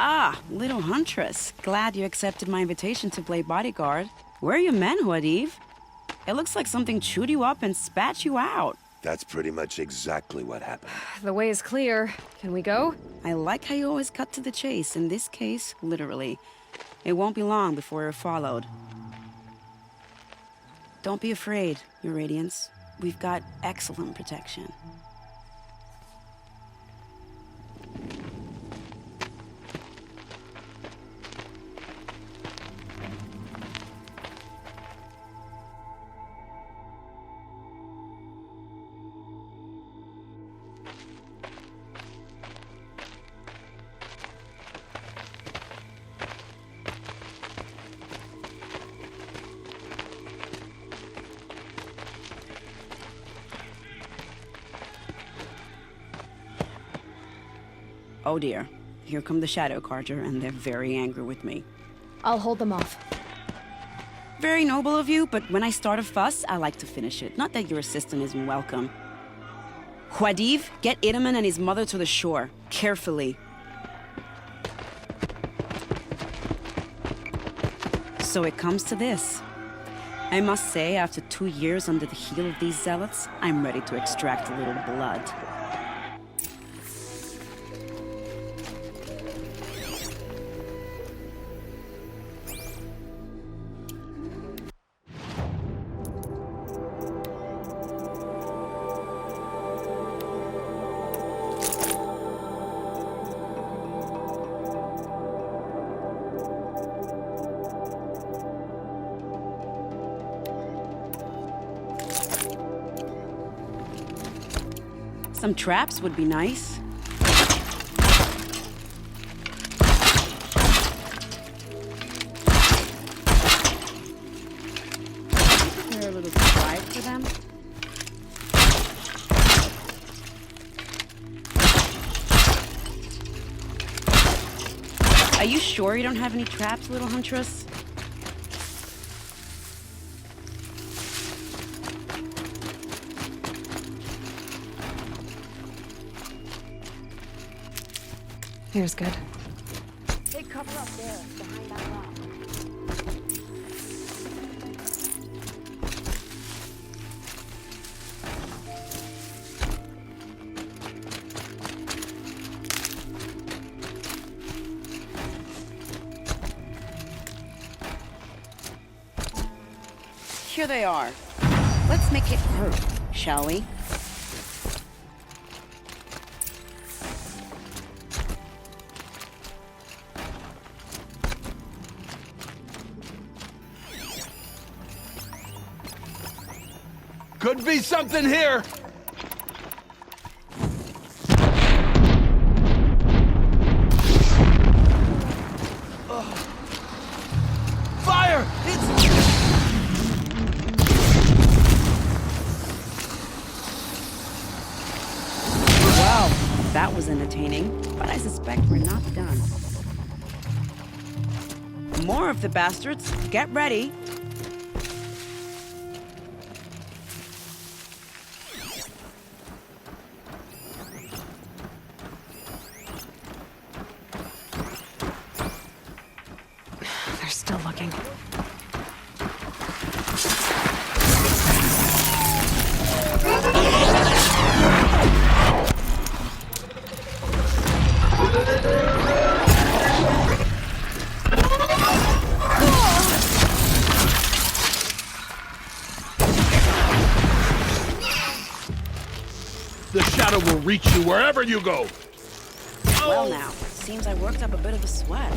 Ah, little huntress. Glad you accepted my invitation to play bodyguard. Where are your men, Huadiv? It looks like something chewed you up and spat you out. That's pretty much exactly what happened. The way is clear. Can we go? I like how you always cut to the chase. In this case, literally. It won't be long before you're followed. Don't be afraid, Your Radiance. We've got excellent protection. Oh dear. Here come the Shadow Carter, and they're very angry with me. I'll hold them off. Very noble of you, but when I start a fuss, I like to finish it. Not that your assistant isn't welcome. Huadiv, get Itaman and his mother to the shore. Carefully. So it comes to this. I must say, after 2 years under the heel of these zealots, I'm ready to extract a little blood. Some traps would be nice. They're a little quiet for them. Are you sure you don't have any traps, little huntress? Here's good. Take cover up there, behind that rock. Here they are. Let's make it hurt, shall we? Could be something here! Fire! Wow, that was entertaining, but I suspect we're not done. More of the bastards. Get ready. They're still looking. The shadow will reach you wherever you go. Well now, seems I worked up a bit of a sweat.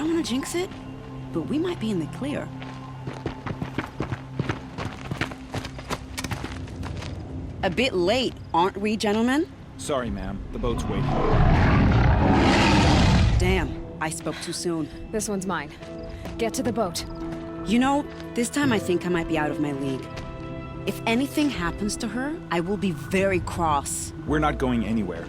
don't want to jinx it, but we might be in the clear. A bit late, aren't we, gentlemen? Sorry, ma'am. The boat's waiting. Damn, I spoke too soon. This one's mine. Get to the boat. You know, this time I think I might be out of my league. If anything happens to her, I will be very cross. We're not going anywhere.